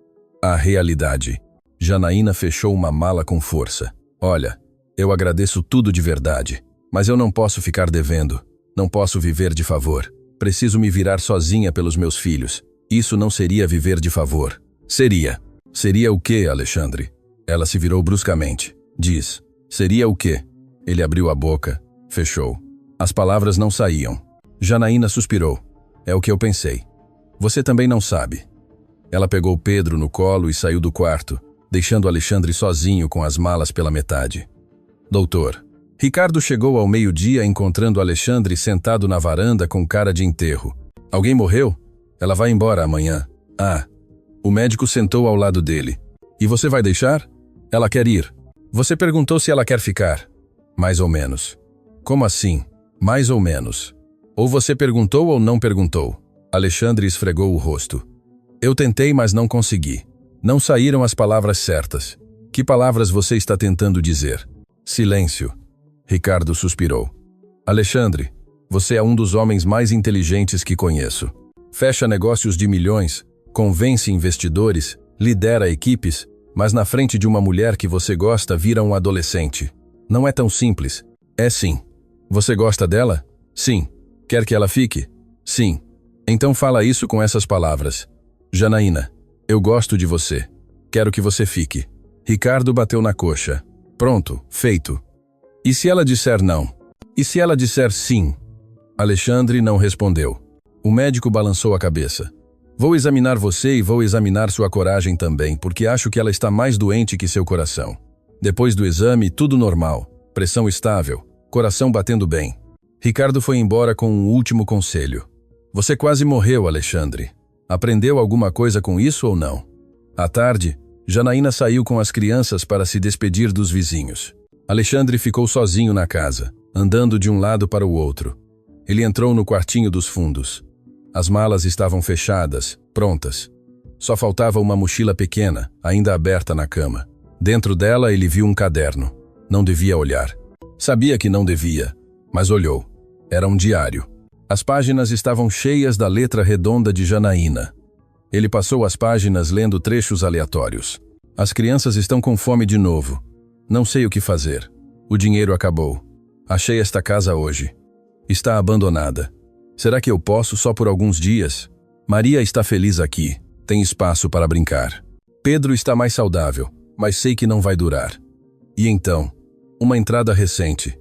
A realidade. Janaína fechou uma mala com força. Olha, eu agradeço tudo de verdade, mas eu não posso ficar devendo. Não posso viver de favor. Preciso me virar sozinha pelos meus filhos. Isso não seria viver de favor. Seria. Seria o quê, Alexandre? Ela se virou bruscamente. Diz. Seria o quê? Ele abriu a boca. Fechou. As palavras não saíam. Janaína suspirou. É o que eu pensei. Você também não sabe. Ela pegou Pedro no colo e saiu do quarto, deixando Alexandre sozinho com as malas pela metade. Doutor. Ricardo chegou ao meio-dia encontrando Alexandre sentado na varanda com cara de enterro. Alguém morreu? Ela vai embora amanhã. Ah. O médico sentou ao lado dele. E você vai deixar? Ela quer ir. Você perguntou se ela quer ficar. Mais ou menos. Como assim? Mais ou menos. Ou você perguntou ou não perguntou. Alexandre esfregou o rosto. Eu tentei, mas não consegui. Não saíram as palavras certas. Que palavras você está tentando dizer? Silêncio. Ricardo suspirou. Alexandre, você é um dos homens mais inteligentes que conheço. Fecha negócios de milhões, convence investidores, lidera equipes, mas na frente de uma mulher que você gosta vira um adolescente. Não é tão simples. É sim. Você gosta dela? Sim. Quer que ela fique? Sim. Então fala isso com essas palavras. Janaína, eu gosto de você. Quero que você fique. Ricardo bateu na coxa. Pronto, feito. E se ela disser não? E se ela disser sim? Alexandre não respondeu. O médico balançou a cabeça. Vou examinar você e vou examinar sua coragem também, porque acho que ela está mais doente que seu coração. Depois do exame, tudo normal. Pressão estável. Coração batendo bem. Ricardo foi embora com um último conselho. Você quase morreu, Alexandre. Aprendeu alguma coisa com isso ou não? À tarde, Janaína saiu com as crianças para se despedir dos vizinhos. Alexandre ficou sozinho na casa, andando de um lado para o outro. Ele entrou no quartinho dos fundos. As malas estavam fechadas, prontas. Só faltava uma mochila pequena, ainda aberta na cama. Dentro dela ele viu um caderno. Não devia olhar. Sabia que não devia, mas olhou. Era um diário. As páginas estavam cheias da letra redonda de Janaína. Ele passou as páginas lendo trechos aleatórios. As crianças estão com fome de novo. Não sei o que fazer. O dinheiro acabou. Achei esta casa hoje. Está abandonada. Será que eu posso só por alguns dias? Maria está feliz aqui. Tem espaço para brincar. Pedro está mais saudável, mas sei que não vai durar. E então, uma entrada recente.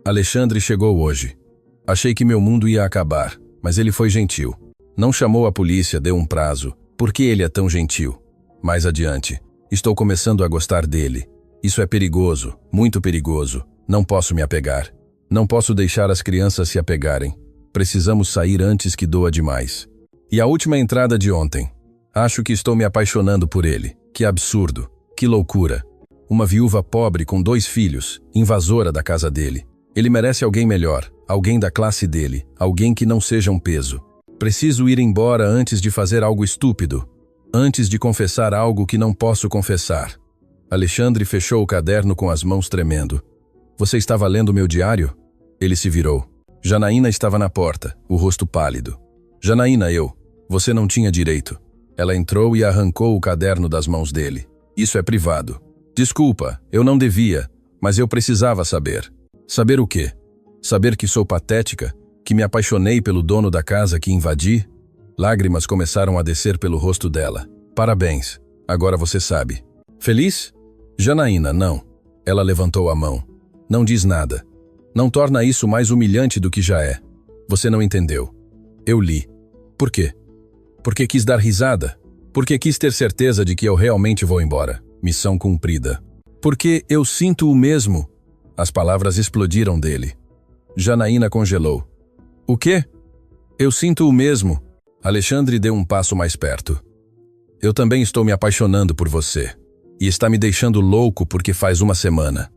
Alexandre chegou hoje. Achei que meu mundo ia acabar, mas ele foi gentil. Não chamou a polícia, deu um prazo. Por que ele é tão gentil? Mais adiante, estou começando a gostar dele. Isso é perigoso, muito perigoso. Não posso me apegar. Não posso deixar as crianças se apegarem. Precisamos sair antes que doa demais. E a última entrada de ontem. Acho que estou me apaixonando por ele. Que absurdo. Que loucura. Uma viúva pobre com 2 filhos, invasora da casa dele. Ele merece alguém melhor, alguém da classe dele, alguém que não seja um peso. Preciso ir embora antes de fazer algo estúpido. Antes de confessar algo que não posso confessar. Alexandre fechou o caderno com as mãos tremendo. Você estava lendo meu diário? Ele se virou. Janaína estava na porta, o rosto pálido. Janaína, você não tinha direito. Ela entrou e arrancou o caderno das mãos dele. Isso é privado. Desculpa, eu não devia, mas eu precisava saber. Saber o quê? Saber que sou patética? Que me apaixonei pelo dono da casa que invadi? Lágrimas começaram a descer pelo rosto dela. Parabéns, agora você sabe. Feliz? Janaína, não. Ela levantou a mão. Não diz nada. Não torna isso mais humilhante do que já é. Você não entendeu. Eu li. Por quê? Porque quis dar risada. Porque quis ter certeza de que eu realmente vou embora. Missão cumprida. Porque eu sinto o mesmo. As palavras explodiram dele. Janaína congelou. O quê? Eu sinto o mesmo. Alexandre deu um passo mais perto. Eu também estou me apaixonando por você. E está me deixando louco porque faz uma semana.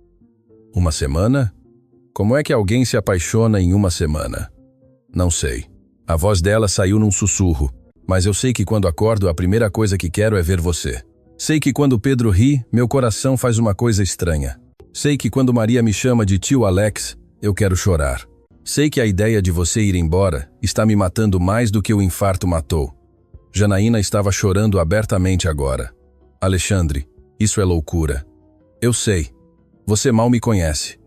Uma semana? Como é que alguém se apaixona em uma semana? Não sei. A voz dela saiu num sussurro. Mas eu sei que quando acordo, a primeira coisa que quero é ver você. Sei que quando Pedro ri, meu coração faz uma coisa estranha. Sei que quando Maria me chama de tio Alex, eu quero chorar. Sei que a ideia de você ir embora está me matando mais do que o infarto matou. Janaína estava chorando abertamente agora. Alexandre, isso é loucura. Eu sei. Você mal me conhece.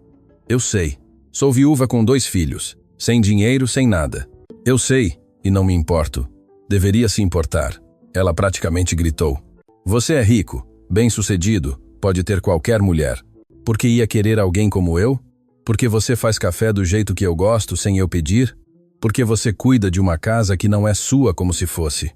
Eu sei. Sou viúva com 2 filhos. Sem dinheiro, sem nada. Eu sei, e não me importo. Deveria se importar. Ela praticamente gritou. Você é rico, bem-sucedido, pode ter qualquer mulher. Por que ia querer alguém como eu? Porque você faz café do jeito que eu gosto, sem eu pedir? Porque você cuida de uma casa que não é sua como se fosse?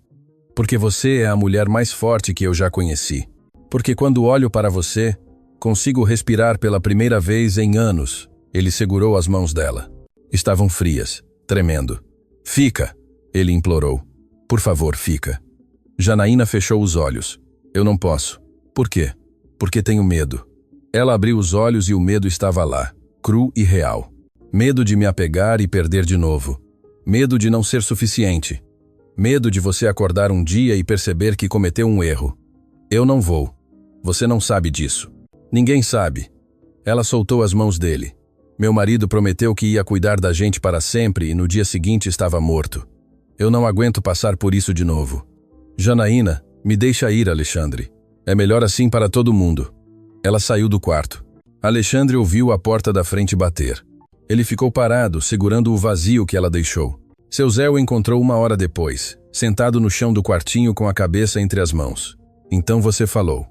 Porque você é a mulher mais forte que eu já conheci? Porque quando olho para você, consigo respirar pela primeira vez em anos. Ele segurou as mãos dela. Estavam frias, tremendo. Fica, ele implorou. Por favor, fica. Janaína fechou os olhos. Eu não posso. Por quê? Porque tenho medo. Ela abriu os olhos e o medo estava lá, cru e real. Medo de me apegar e perder de novo. Medo de não ser suficiente. Medo de você acordar um dia e perceber que cometeu um erro. Eu não vou. Você não sabe disso. Ninguém sabe. Ela soltou as mãos dele. Meu marido prometeu que ia cuidar da gente para sempre e no dia seguinte estava morto. Eu não aguento passar por isso de novo. Janaína, me deixa ir, Alexandre. É melhor assim para todo mundo. Ela saiu do quarto. Alexandre ouviu a porta da frente bater. Ele ficou parado, segurando o vazio que ela deixou. Seu Zé o encontrou 1 hora depois, sentado no chão do quartinho com a cabeça entre as mãos. Então você falou.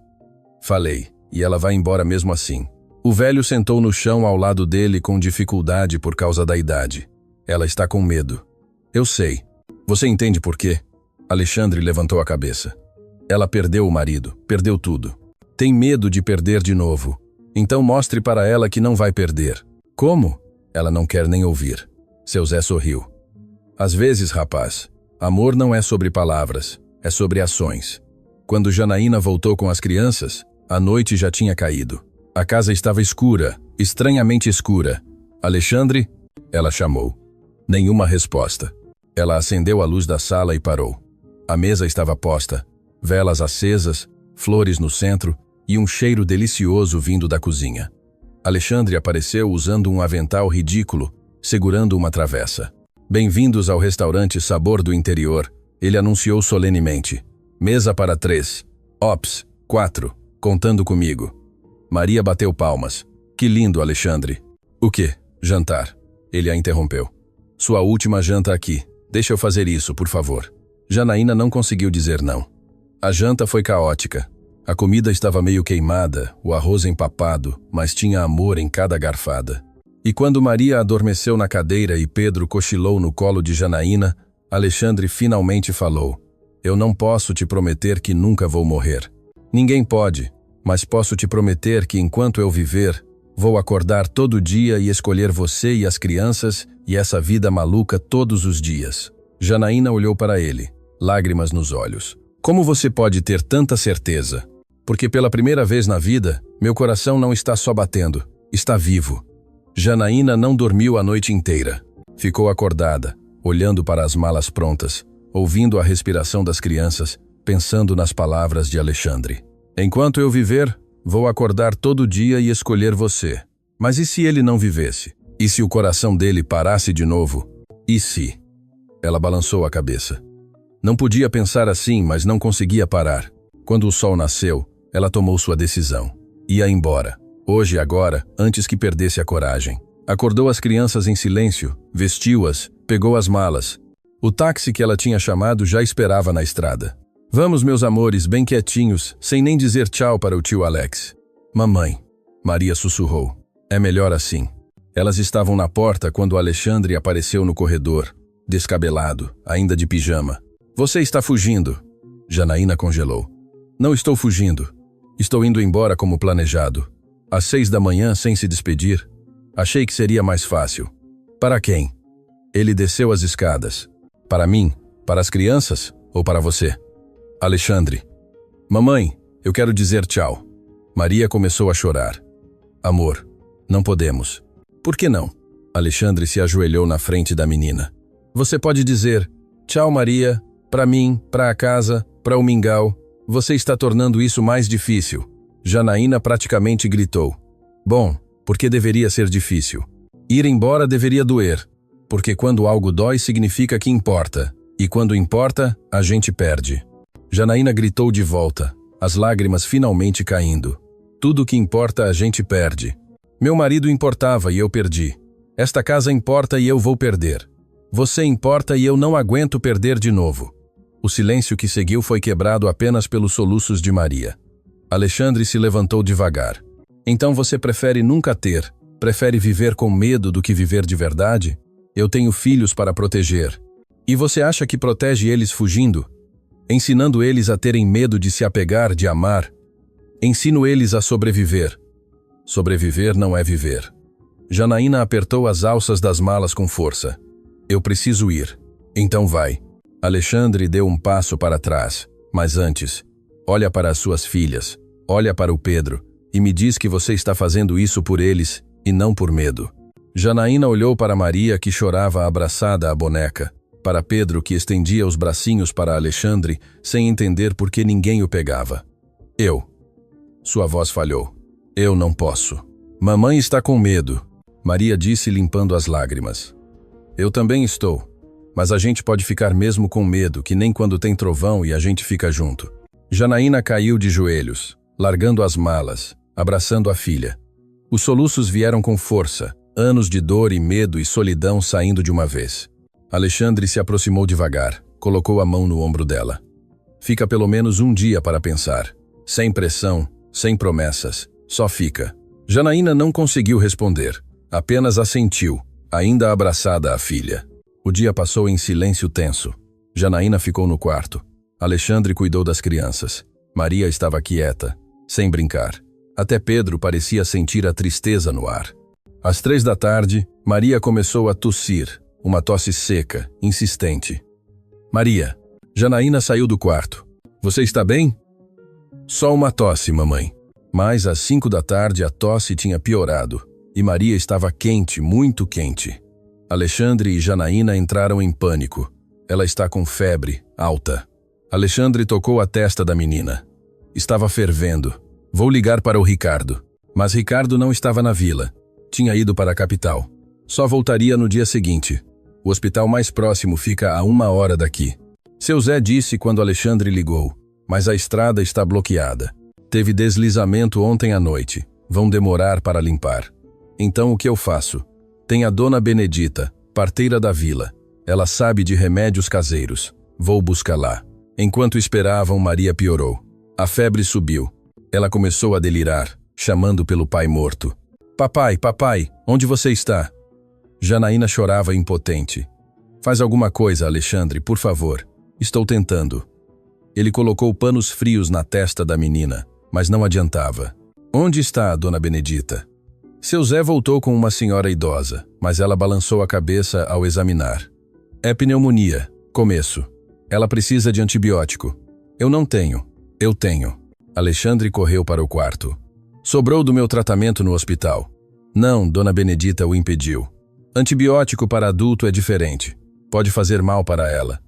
Falei, e ela vai embora mesmo assim. O velho sentou no chão ao lado dele com dificuldade por causa da idade. Ela está com medo. Eu sei. Você entende por quê? Alexandre levantou a cabeça. Ela perdeu o marido, perdeu tudo. Tem medo de perder de novo. Então mostre para ela que não vai perder. Como? Ela não quer nem ouvir. Seu Zé sorriu. Às vezes, rapaz, amor não é sobre palavras, é sobre ações. Quando Janaína voltou com as crianças, a noite já tinha caído. A casa estava escura, estranhamente escura. Alexandre? Ela chamou. Nenhuma resposta. Ela acendeu a luz da sala e parou. A mesa estava posta. Velas acesas, flores no centro e um cheiro delicioso vindo da cozinha. Alexandre apareceu usando um avental ridículo, segurando uma travessa. Bem-vindos ao restaurante Sabor do Interior, ele anunciou solenemente. Mesa para 3. Ops, 4, contando comigo. Maria bateu palmas. Que lindo, Alexandre. O quê? Jantar. Ele a interrompeu. Sua última janta aqui. Deixa eu fazer isso, por favor. Janaína não conseguiu dizer não. A janta foi caótica. A comida estava meio queimada, o arroz empapado, mas tinha amor em cada garfada. E quando Maria adormeceu na cadeira e Pedro cochilou no colo de Janaína, Alexandre finalmente falou. Eu não posso te prometer que nunca vou morrer. Ninguém pode, mas posso te prometer que enquanto eu viver, vou acordar todo dia e escolher você e as crianças e essa vida maluca todos os dias. Janaína olhou para ele, lágrimas nos olhos. Como você pode ter tanta certeza? Porque pela primeira vez na vida, meu coração não está só batendo, está vivo. Janaína não dormiu a noite inteira. Ficou acordada, olhando para as malas prontas, ouvindo a respiração das crianças, pensando nas palavras de Alexandre. Enquanto eu viver, vou acordar todo dia e escolher você. Mas e se ele não vivesse? E se o coração dele parasse de novo? E se? Ela balançou a cabeça. Não podia pensar assim, mas não conseguia parar. Quando o sol nasceu, ela tomou sua decisão. Ia embora. Hoje e agora, antes que perdesse a coragem. Acordou as crianças em silêncio, vestiu-as, pegou as malas. O táxi que ela tinha chamado já esperava na estrada. Vamos, meus amores, bem quietinhos, sem nem dizer tchau para o tio Alex. Mamãe, Maria sussurrou. É melhor assim. Elas estavam na porta quando Alexandre apareceu no corredor, descabelado, ainda de pijama. Você está fugindo. Janaína congelou. Não estou fugindo. Estou indo embora como planejado. Às 6 da manhã, sem se despedir. Achei que seria mais fácil. Para quem? Ele desceu as escadas. Para mim? Para as crianças? Ou para você? Alexandre. Mamãe, eu quero dizer tchau. Maria começou a chorar. Amor, não podemos. Por que não? Alexandre se ajoelhou na frente da menina. Você pode dizer, tchau Maria, para mim, para a casa, para o mingau. Você está tornando isso mais difícil. Janaína praticamente gritou. Bom, porque deveria ser difícil. Ir embora deveria doer. Porque quando algo dói significa que importa. E quando importa, a gente perde. Janaína gritou de volta, as lágrimas finalmente caindo. Tudo que importa a gente perde. Meu marido importava e eu perdi. Esta casa importa e eu vou perder. Você importa e eu não aguento perder de novo. O silêncio que seguiu foi quebrado apenas pelos soluços de Maria. Alexandre se levantou devagar. Então você prefere nunca ter, prefere viver com medo do que viver de verdade? Eu tenho filhos para proteger. E você acha que protege eles fugindo? Ensinando eles a terem medo de se apegar, de amar? Ensino eles a sobreviver. Sobreviver não é viver. Janaína apertou as alças das malas com força. Eu preciso ir. Então vai. Alexandre deu um passo para trás, mas antes, olha para as suas filhas, olha para o Pedro, e me diz que você está fazendo isso por eles e não por medo. Janaína olhou para Maria, que chorava abraçada à boneca, para Pedro, que estendia os bracinhos para Alexandre, sem entender por que ninguém o pegava. Eu. Sua voz falhou. Eu não posso. Mamãe está com medo, Maria disse limpando as lágrimas. Eu também estou. Mas a gente pode ficar mesmo com medo, que nem quando tem trovão e a gente fica junto. Janaína caiu de joelhos, largando as malas, abraçando a filha. Os soluços vieram com força, anos de dor e medo e solidão saindo de uma vez. Alexandre se aproximou devagar, colocou a mão no ombro dela. Fica pelo menos um dia para pensar. Sem pressão, sem promessas, só fica. Janaína não conseguiu responder, apenas assentiu, ainda abraçada à filha. O dia passou em silêncio tenso. Janaína ficou no quarto. Alexandre cuidou das crianças. Maria estava quieta, sem brincar. Até Pedro parecia sentir a tristeza no ar. Às 3 da tarde, Maria começou a tossir, uma tosse seca, insistente. Maria, Janaína saiu do quarto. Você está bem? Só uma tosse, mamãe. Mas às 5 da tarde a tosse tinha piorado, e Maria estava quente, muito quente. Alexandre e Janaína entraram em pânico. Ela está com febre, alta. Alexandre tocou a testa da menina. Estava fervendo. Vou ligar para o Ricardo. Mas Ricardo não estava na vila. Tinha ido para a capital. Só voltaria no dia seguinte. O hospital mais próximo fica a 1 hora daqui. Seu Zé disse quando Alexandre ligou. Mas a estrada está bloqueada. Teve deslizamento ontem à noite. Vão demorar para limpar. Então o que eu faço? Tem a dona Benedita, parteira da vila. Ela sabe de remédios caseiros. Vou buscá-la. Enquanto esperavam, Maria piorou. A febre subiu. Ela começou a delirar, chamando pelo pai morto. Papai, papai, onde você está? Janaína chorava impotente. Faz alguma coisa, Alexandre, por favor. Estou tentando. Ele colocou panos frios na testa da menina, mas não adiantava. Onde está a dona Benedita? Seu Zé voltou com uma senhora idosa, mas ela balançou a cabeça ao examinar. É pneumonia. Começo. Ela precisa de antibiótico. Eu não tenho. Eu tenho. Alexandre correu para o quarto. Sobrou do meu tratamento no hospital. Não, dona Benedita o impediu. Antibiótico para adulto é diferente. Pode fazer mal para ela.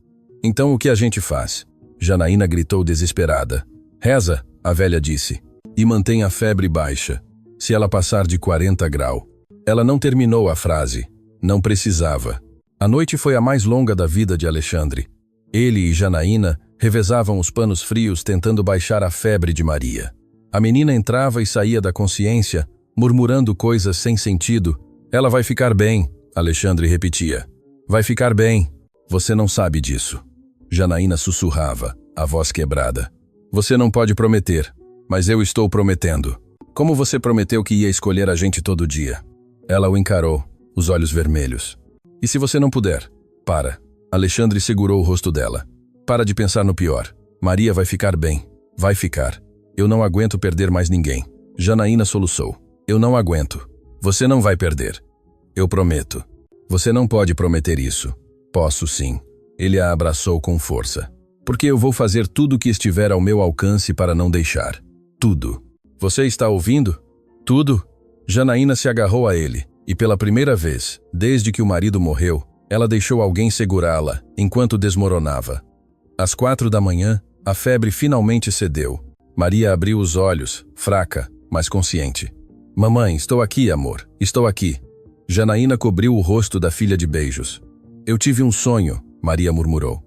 Então o que a gente faz? Janaína gritou desesperada. Reza, a velha disse, e mantém a febre baixa. Se ela passar de 40 graus. Ela não terminou a frase. Não precisava. A noite foi a mais longa da vida de Alexandre. Ele e Janaína revezavam os panos frios tentando baixar a febre de Maria. A menina entrava e saía da consciência, murmurando coisas sem sentido. Ela vai ficar bem, Alexandre repetia. Vai ficar bem. Você não sabe disso. Janaína sussurrava, a voz quebrada. Você não pode prometer, mas eu estou prometendo. Como você prometeu que ia escolher a gente todo dia? Ela o encarou, os olhos vermelhos. E se você não puder? Para. Alexandre segurou o rosto dela. Para de pensar no pior. Maria vai ficar bem. Vai ficar. Eu não aguento perder mais ninguém. Janaína soluçou. Eu não aguento. Você não vai perder. Eu prometo. Você não pode prometer isso. Posso sim. Ele a abraçou com força. Porque eu vou fazer tudo o que estiver ao meu alcance para não deixar. Tudo. Você está ouvindo? Tudo? Janaína se agarrou a ele, e pela primeira vez, desde que o marido morreu, ela deixou alguém segurá-la, enquanto desmoronava. Às 4 da manhã, a febre finalmente cedeu. Maria abriu os olhos, fraca, mas consciente. Mamãe, estou aqui, amor, estou aqui. Janaína cobriu o rosto da filha de beijos. Eu tive um sonho, Maria murmurou.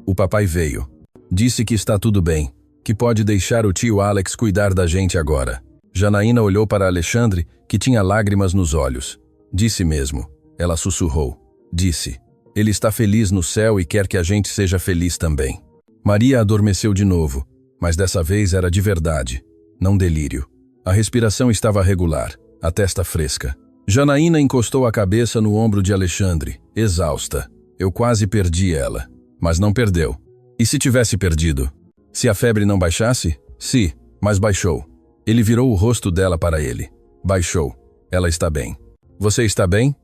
O papai veio. Disse que está tudo bem, que pode deixar o tio Alex cuidar da gente agora. Janaína olhou para Alexandre, que tinha lágrimas nos olhos. Disse mesmo. Ela sussurrou. Disse. Ele está feliz no céu e quer que a gente seja feliz também. Maria adormeceu de novo, mas dessa vez era de verdade, não delírio. A respiração estava regular, a testa fresca. Janaína encostou a cabeça no ombro de Alexandre, exausta. Eu quase perdi ela, mas não perdeu. E se tivesse perdido? Se a febre não baixasse? Sim, mas baixou. Ele virou o rosto dela para ele. Baixou. Ela está bem. Você está bem?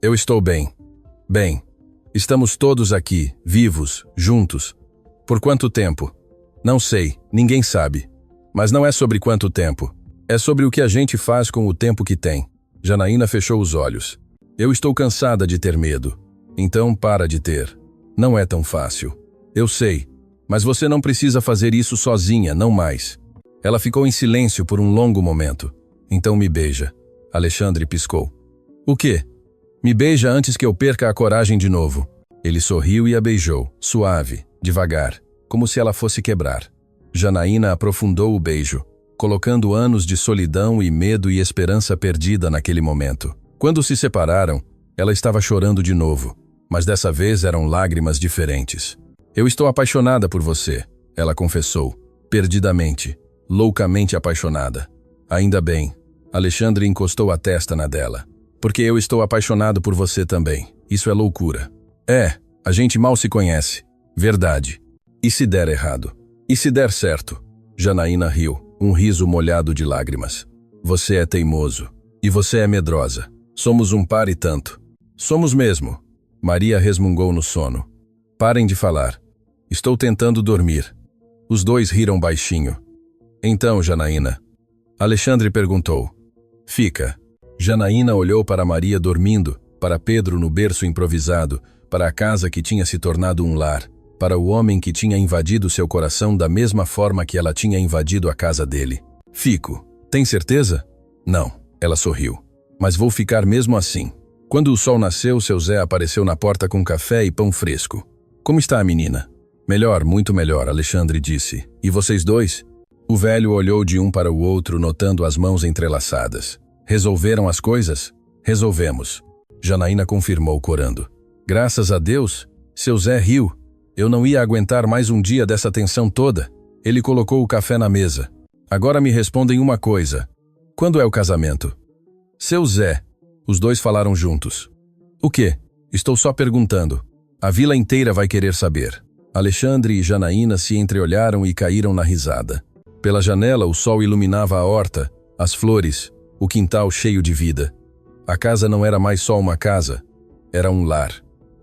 Eu estou bem. Bem. Estamos todos aqui, vivos, juntos. Por quanto tempo? Não sei, ninguém sabe. Mas não é sobre quanto tempo. É sobre o que a gente faz com o tempo que tem. Janaína fechou os olhos. Eu estou cansada de ter medo. Então para de ter. Não é tão fácil. Eu sei. Mas você não precisa fazer isso sozinha, não mais. Ela ficou em silêncio por um longo momento. Então me beija. Alexandre piscou. O quê? Me beija antes que eu perca a coragem de novo. Ele sorriu e a beijou, suave, devagar, como se ela fosse quebrar. Janaína aprofundou o beijo, colocando anos de solidão e medo e esperança perdida naquele momento. Quando se separaram, ela estava chorando de novo, mas dessa vez eram lágrimas diferentes. Eu estou apaixonada por você, ela confessou, perdidamente, loucamente apaixonada. Ainda bem, Alexandre encostou a testa na dela. Porque eu estou apaixonado por você também. Isso é loucura. A gente mal se conhece. Verdade. E se der errado? E se der certo? Janaína riu, um riso molhado de lágrimas. Você é teimoso. E você é medrosa. Somos um par e tanto. Somos mesmo. Maria resmungou no sono. Parem de falar. Estou tentando dormir. Os dois riram baixinho. Então, Janaína? Alexandre perguntou. Fica. Janaína olhou para Maria dormindo, para Pedro no berço improvisado, para a casa que tinha se tornado um lar. para o homem que tinha invadido seu coração da mesma forma que ela tinha invadido a casa dele. Fico. Tem certeza? Não. Ela sorriu. Mas vou ficar mesmo assim. Quando o sol nasceu, seu Zé apareceu na porta com café e pão fresco. Como está a menina? Melhor, muito melhor, Alexandre disse. E vocês dois? O velho olhou de um para o outro, notando as mãos entrelaçadas. Resolveram as coisas? Resolvemos. Janaína confirmou, corando. Graças a Deus. Seu Zé riu. Eu não ia aguentar mais um dia dessa tensão toda. Ele colocou o café na mesa. Agora me respondem uma coisa. Quando é o casamento? Seu Zé. Os dois falaram juntos. O quê? Estou só perguntando. A vila inteira vai querer saber. Alexandre e Janaína se entreolharam e caíram na risada. Pela janela o sol iluminava a horta, as flores, o quintal cheio de vida. A casa não era mais só uma casa, era um lar.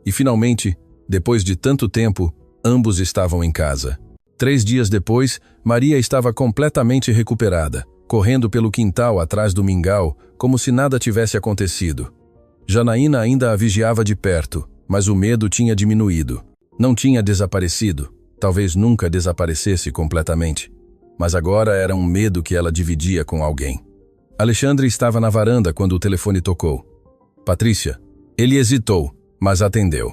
E finalmente, depois de tanto tempo, ambos estavam em casa. 3 dias depois, Maria estava completamente recuperada, correndo pelo quintal atrás do mingau, como se nada tivesse acontecido. Janaína ainda a vigiava de perto, mas o medo tinha diminuído. Não tinha desaparecido, talvez nunca desaparecesse completamente. Mas agora era um medo que ela dividia com alguém. Alexandre estava na varanda quando o telefone tocou. Patrícia. Ele hesitou, mas atendeu.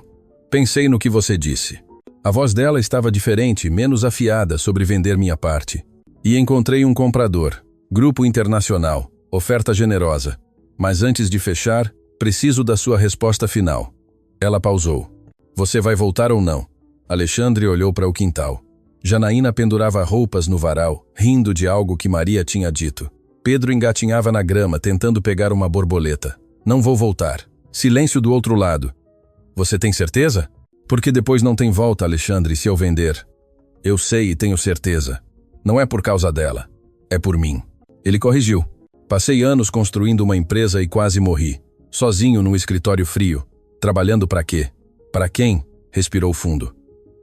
Pensei no que você disse. A voz dela estava diferente, menos afiada sobre vender minha parte. E encontrei um comprador. Grupo internacional. Oferta generosa. Mas antes de fechar, preciso da sua resposta final. Ela pausou. Você vai voltar ou não? Alexandre olhou para o quintal. Janaína pendurava roupas no varal, rindo de algo que Maria tinha dito. Pedro engatinhava na grama, tentando pegar uma borboleta. Não vou voltar. Silêncio do outro lado. Você tem certeza? Porque depois não tem volta, Alexandre, se eu vender. Eu sei e tenho certeza. Não é por causa dela. É por mim. Ele corrigiu. Passei anos construindo uma empresa e quase morri. Sozinho num escritório frio. Trabalhando para quê? Para quem? Respirou fundo.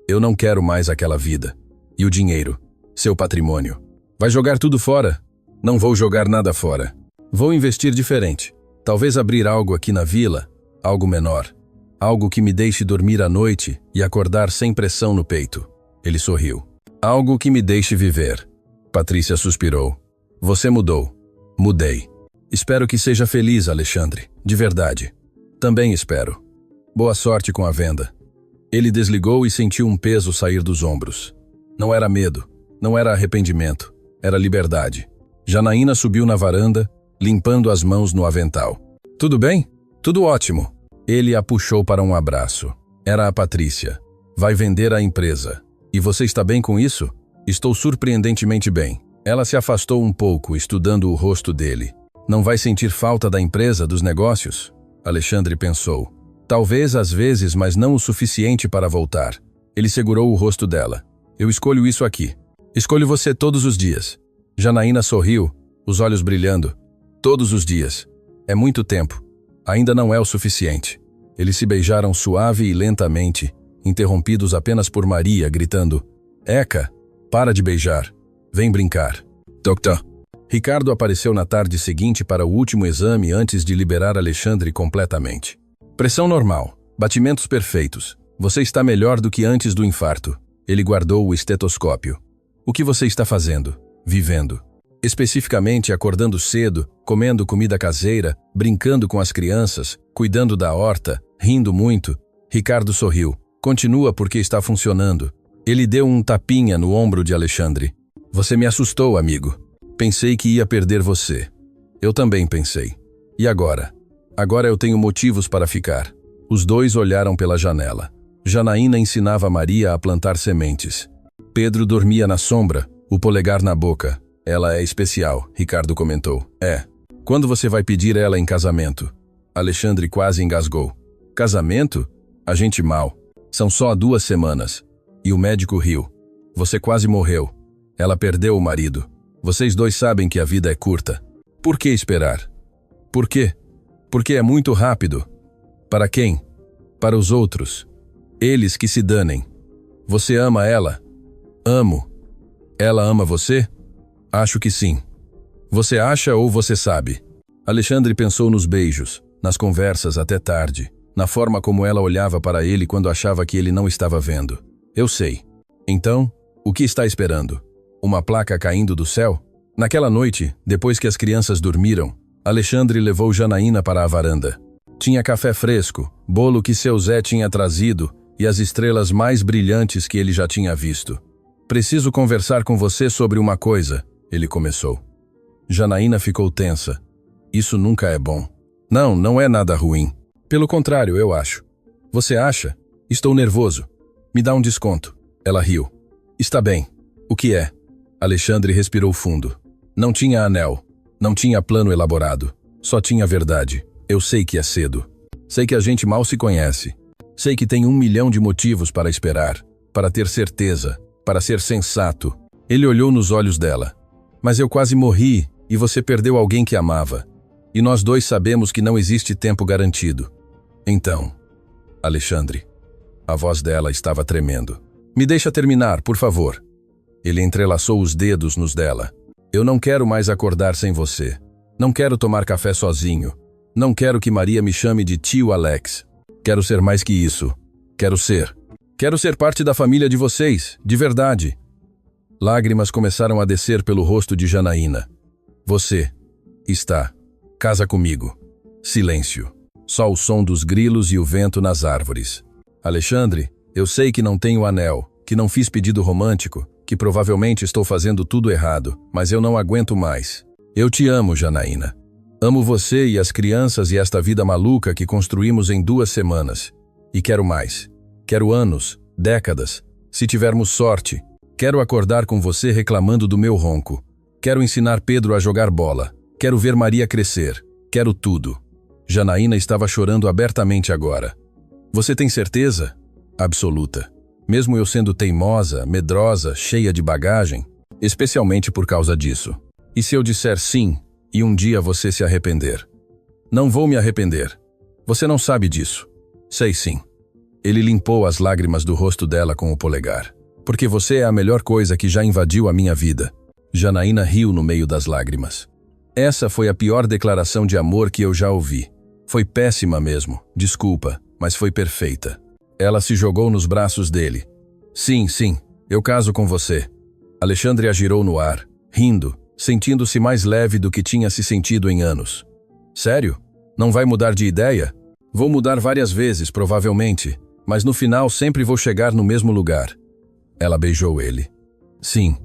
Eu não quero mais aquela vida. E o dinheiro? Seu patrimônio? Vai jogar tudo fora? Não vou jogar nada fora. Vou investir diferente. Talvez abrir algo aqui na vila, algo menor. Algo que me deixe dormir à noite e acordar sem pressão no peito. Ele sorriu. Algo que me deixe viver. Patrícia suspirou. Você mudou. Mudei. Espero que seja feliz, Alexandre. De verdade. Também espero. Boa sorte com a venda. Ele desligou e sentiu um peso sair dos ombros. Não era medo, não era arrependimento, era liberdade. Janaína subiu na varanda, limpando as mãos no avental. Tudo bem? Tudo ótimo. Ele a puxou para um abraço. Era a Patrícia. Vai vender a empresa. E você está bem com isso? Estou surpreendentemente bem. Ela se afastou um pouco, estudando o rosto dele. Não vai sentir falta da empresa, dos negócios? Alexandre pensou. Talvez às vezes, mas não o suficiente para voltar. Ele segurou o rosto dela. Eu escolho isso aqui. Escolho você todos os dias. Janaína sorriu, os olhos brilhando. Todos os dias. É muito tempo. Ainda não é o suficiente. Eles se beijaram suave e lentamente, interrompidos apenas por Maria, gritando: Eca, para de beijar. Vem brincar. Doctor. Ricardo apareceu na tarde seguinte para o último exame antes de liberar Alexandre completamente. Pressão normal. Batimentos perfeitos. Você está melhor do que antes do infarto. Ele guardou o estetoscópio. O que você está fazendo? Vivendo. Especificamente acordando cedo, comendo comida caseira, brincando com as crianças, cuidando da horta, rindo muito. Ricardo sorriu. Continua porque está funcionando. Ele deu um tapinha no ombro de Alexandre. Você me assustou, amigo. Pensei que ia perder você. Eu também pensei. E agora? Agora eu tenho motivos para ficar. Os dois olharam pela janela. Janaína ensinava Maria a plantar sementes. Pedro dormia na sombra, o polegar na boca. Ela é especial, Ricardo comentou. É. Quando você vai pedir ela em casamento? Alexandre quase engasgou. Casamento? A gente mal. São só 2 semanas. E o médico riu. Você quase morreu. Ela perdeu o marido. Vocês dois sabem que a vida é curta. Por que esperar? Por quê? Porque é muito rápido. Para quem? Para os outros. Eles que se danem. Você ama ela? Amo. Ela ama você? Acho que sim. Você acha ou você sabe? Alexandre pensou nos beijos, nas conversas até tarde, na forma como ela olhava para ele quando achava que ele não estava vendo. Eu sei. Então, o que está esperando? Uma placa caindo do céu? Naquela noite, depois que as crianças dormiram, Alexandre levou Janaína para a varanda. Tinha café fresco, bolo que seu Zé tinha trazido e as estrelas mais brilhantes que ele já tinha visto. Preciso conversar com você sobre uma coisa, ele começou. Janaína ficou tensa. Isso nunca é bom. Não, não é nada ruim. Pelo contrário, eu acho. Você acha? Estou nervoso. Me dá um desconto. Ela riu. Está bem. O que é? Alexandre respirou fundo. Não tinha anel. Não tinha plano elaborado. Só tinha verdade. Eu sei que é cedo. Sei que a gente mal se conhece. Sei que tem 1 milhão de motivos para esperar, para ter certeza, para ser sensato. Ele olhou nos olhos dela. Mas eu quase morri e você perdeu alguém que amava. E nós dois sabemos que não existe tempo garantido. Então, Alexandre, a voz dela estava tremendo. Me deixa terminar, por favor. Ele entrelaçou os dedos nos dela. Eu não quero mais acordar sem você. Não quero tomar café sozinho. Não quero que Maria me chame de tio Alex. Quero ser mais que isso. Quero ser parte da família de vocês, de verdade. Lágrimas começaram a descer pelo rosto de Janaína. Você está. Casa comigo. Silêncio. Só o som dos grilos e o vento nas árvores. Alexandre, eu sei que não tenho anel, que não fiz pedido romântico, que provavelmente estou fazendo tudo errado, mas eu não aguento mais. Eu te amo, Janaína. Amo você e as crianças e esta vida maluca que construímos em 2 semanas. E quero mais. Quero anos, décadas. Se tivermos sorte. Quero acordar com você reclamando do meu ronco. Quero ensinar Pedro a jogar bola. Quero ver Maria crescer. Quero tudo. Janaína estava chorando abertamente agora. Você tem certeza? Absoluta. Mesmo eu sendo teimosa, medrosa, cheia de bagagem, especialmente por causa disso. E se eu disser sim, e um dia você se arrepender? Não vou me arrepender. Você não sabe disso. Sei sim. Ele limpou as lágrimas do rosto dela com o polegar. Porque você é a melhor coisa que já invadiu a minha vida. Janaína riu no meio das lágrimas. Essa foi a pior declaração de amor que eu já ouvi. Foi péssima mesmo, desculpa, mas foi perfeita. Ela se jogou nos braços dele. Sim, eu caso com você. Alexandre a girou no ar, rindo, sentindo-se mais leve do que tinha se sentido em anos. Sério? Não vai mudar de ideia? Vou mudar várias vezes, provavelmente, mas no final sempre vou chegar no mesmo lugar. Ela beijou ele. Sim.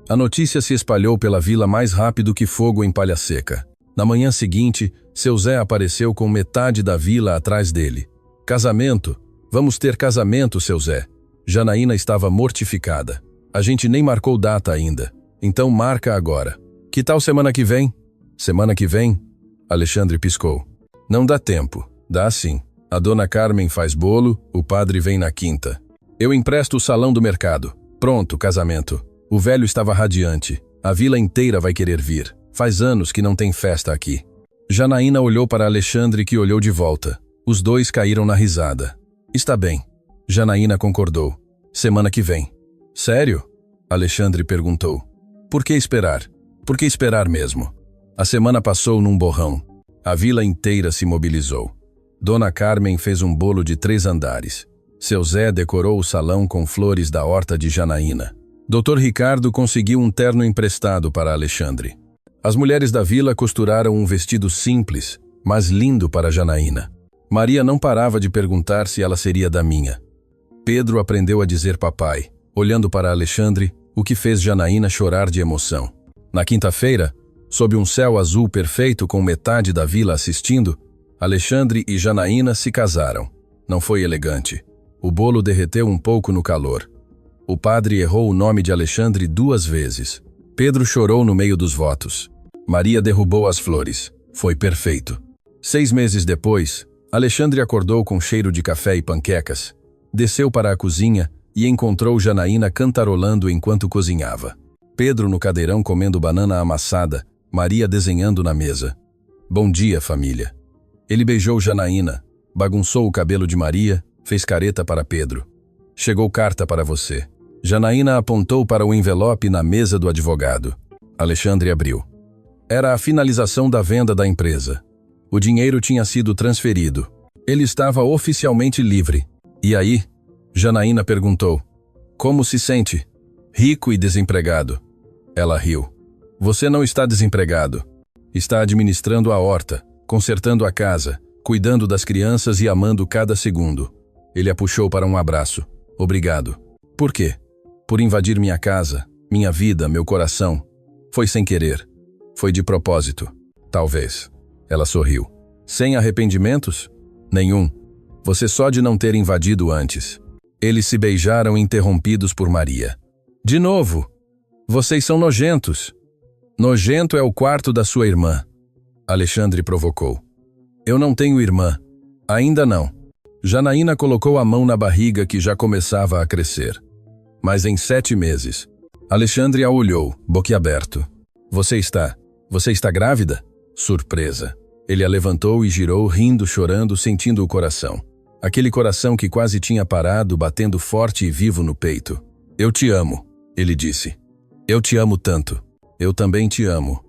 A notícia se espalhou pela vila mais rápido que fogo em palha seca. Na manhã seguinte, seu Zé apareceu com metade da vila atrás dele. Casamento? Vamos ter casamento, seu Zé. Janaína estava mortificada. A gente nem marcou data ainda. Então marca agora. Que tal semana que vem? Semana que vem? Alexandre piscou. Não dá tempo. Dá sim. A dona Carmen faz bolo, o padre vem na quinta. Eu empresto o salão do mercado. Pronto, casamento. O velho estava radiante. A vila inteira vai querer vir. Faz anos que não tem festa aqui. Janaína olhou para Alexandre, que olhou de volta. Os dois caíram na risada. Está bem. Janaína concordou. Semana que vem. Sério? Alexandre perguntou. Por que esperar? Por que esperar mesmo? A semana passou num borrão. A vila inteira se mobilizou. Dona Carmen fez um bolo de 3 andares. Seu Zé decorou o salão com flores da horta de Janaína. Dr. Ricardo conseguiu um terno emprestado para Alexandre. As mulheres da vila costuraram um vestido simples, mas lindo para Janaína. Maria não parava de perguntar se ela seria da minha. Pedro aprendeu a dizer papai, olhando para Alexandre, o que fez Janaína chorar de emoção. Na quinta-feira, sob um céu azul perfeito com metade da vila assistindo, Alexandre e Janaína se casaram. Não foi elegante. O bolo derreteu um pouco no calor. O padre errou o nome de Alexandre 2 vezes. Pedro chorou no meio dos votos. Maria derrubou as flores. Foi perfeito. 6 meses depois, Alexandre acordou com cheiro de café e panquecas. Desceu para a cozinha e encontrou Janaína cantarolando enquanto cozinhava. Pedro no cadeirão comendo banana amassada, Maria desenhando na mesa. Bom dia, família. Ele beijou Janaína, bagunçou o cabelo de Maria, fez careta para Pedro. Chegou carta para você. Janaína apontou para o envelope na mesa do advogado. Alexandre abriu. Era a finalização da venda da empresa. O dinheiro tinha sido transferido. Ele estava oficialmente livre. E aí? Janaína perguntou. Como se sente? Rico e desempregado. Ela riu. Você não está desempregado. Está administrando a horta, consertando a casa, cuidando das crianças e amando cada segundo. Ele a puxou para um abraço. Obrigado. Por quê? Por invadir minha casa, minha vida, meu coração. Foi sem querer. Foi de propósito. Talvez. Ela sorriu. Sem arrependimentos? Nenhum. Você só de não ter invadido antes. Eles se beijaram interrompidos por Maria. De novo. Vocês são nojentos. Nojento é o quarto da sua irmã. Alexandre provocou. Eu não tenho irmã. Ainda não. Janaína colocou a mão na barriga que já começava a crescer. Mas em 7 meses. Alexandre a olhou, boquiaberto. Você está grávida? Surpresa. Ele a levantou e girou, rindo, chorando, sentindo o coração. Aquele coração que quase tinha parado, batendo forte e vivo no peito. Eu te amo, ele disse. Eu te amo tanto. Eu também te amo.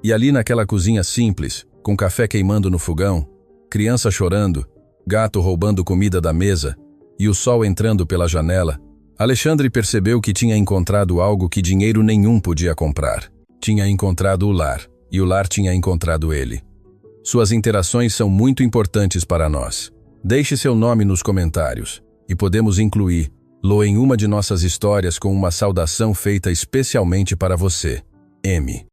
E ali naquela cozinha simples, com café queimando no fogão, criança chorando, gato roubando comida da mesa e o sol entrando pela janela, Alexandre percebeu que tinha encontrado algo que dinheiro nenhum podia comprar. Tinha encontrado o lar, e o lar tinha encontrado ele. Suas interações são muito importantes para nós. Deixe seu nome nos comentários, e podemos incluí-lo em uma de nossas histórias com uma saudação feita especialmente para você. M.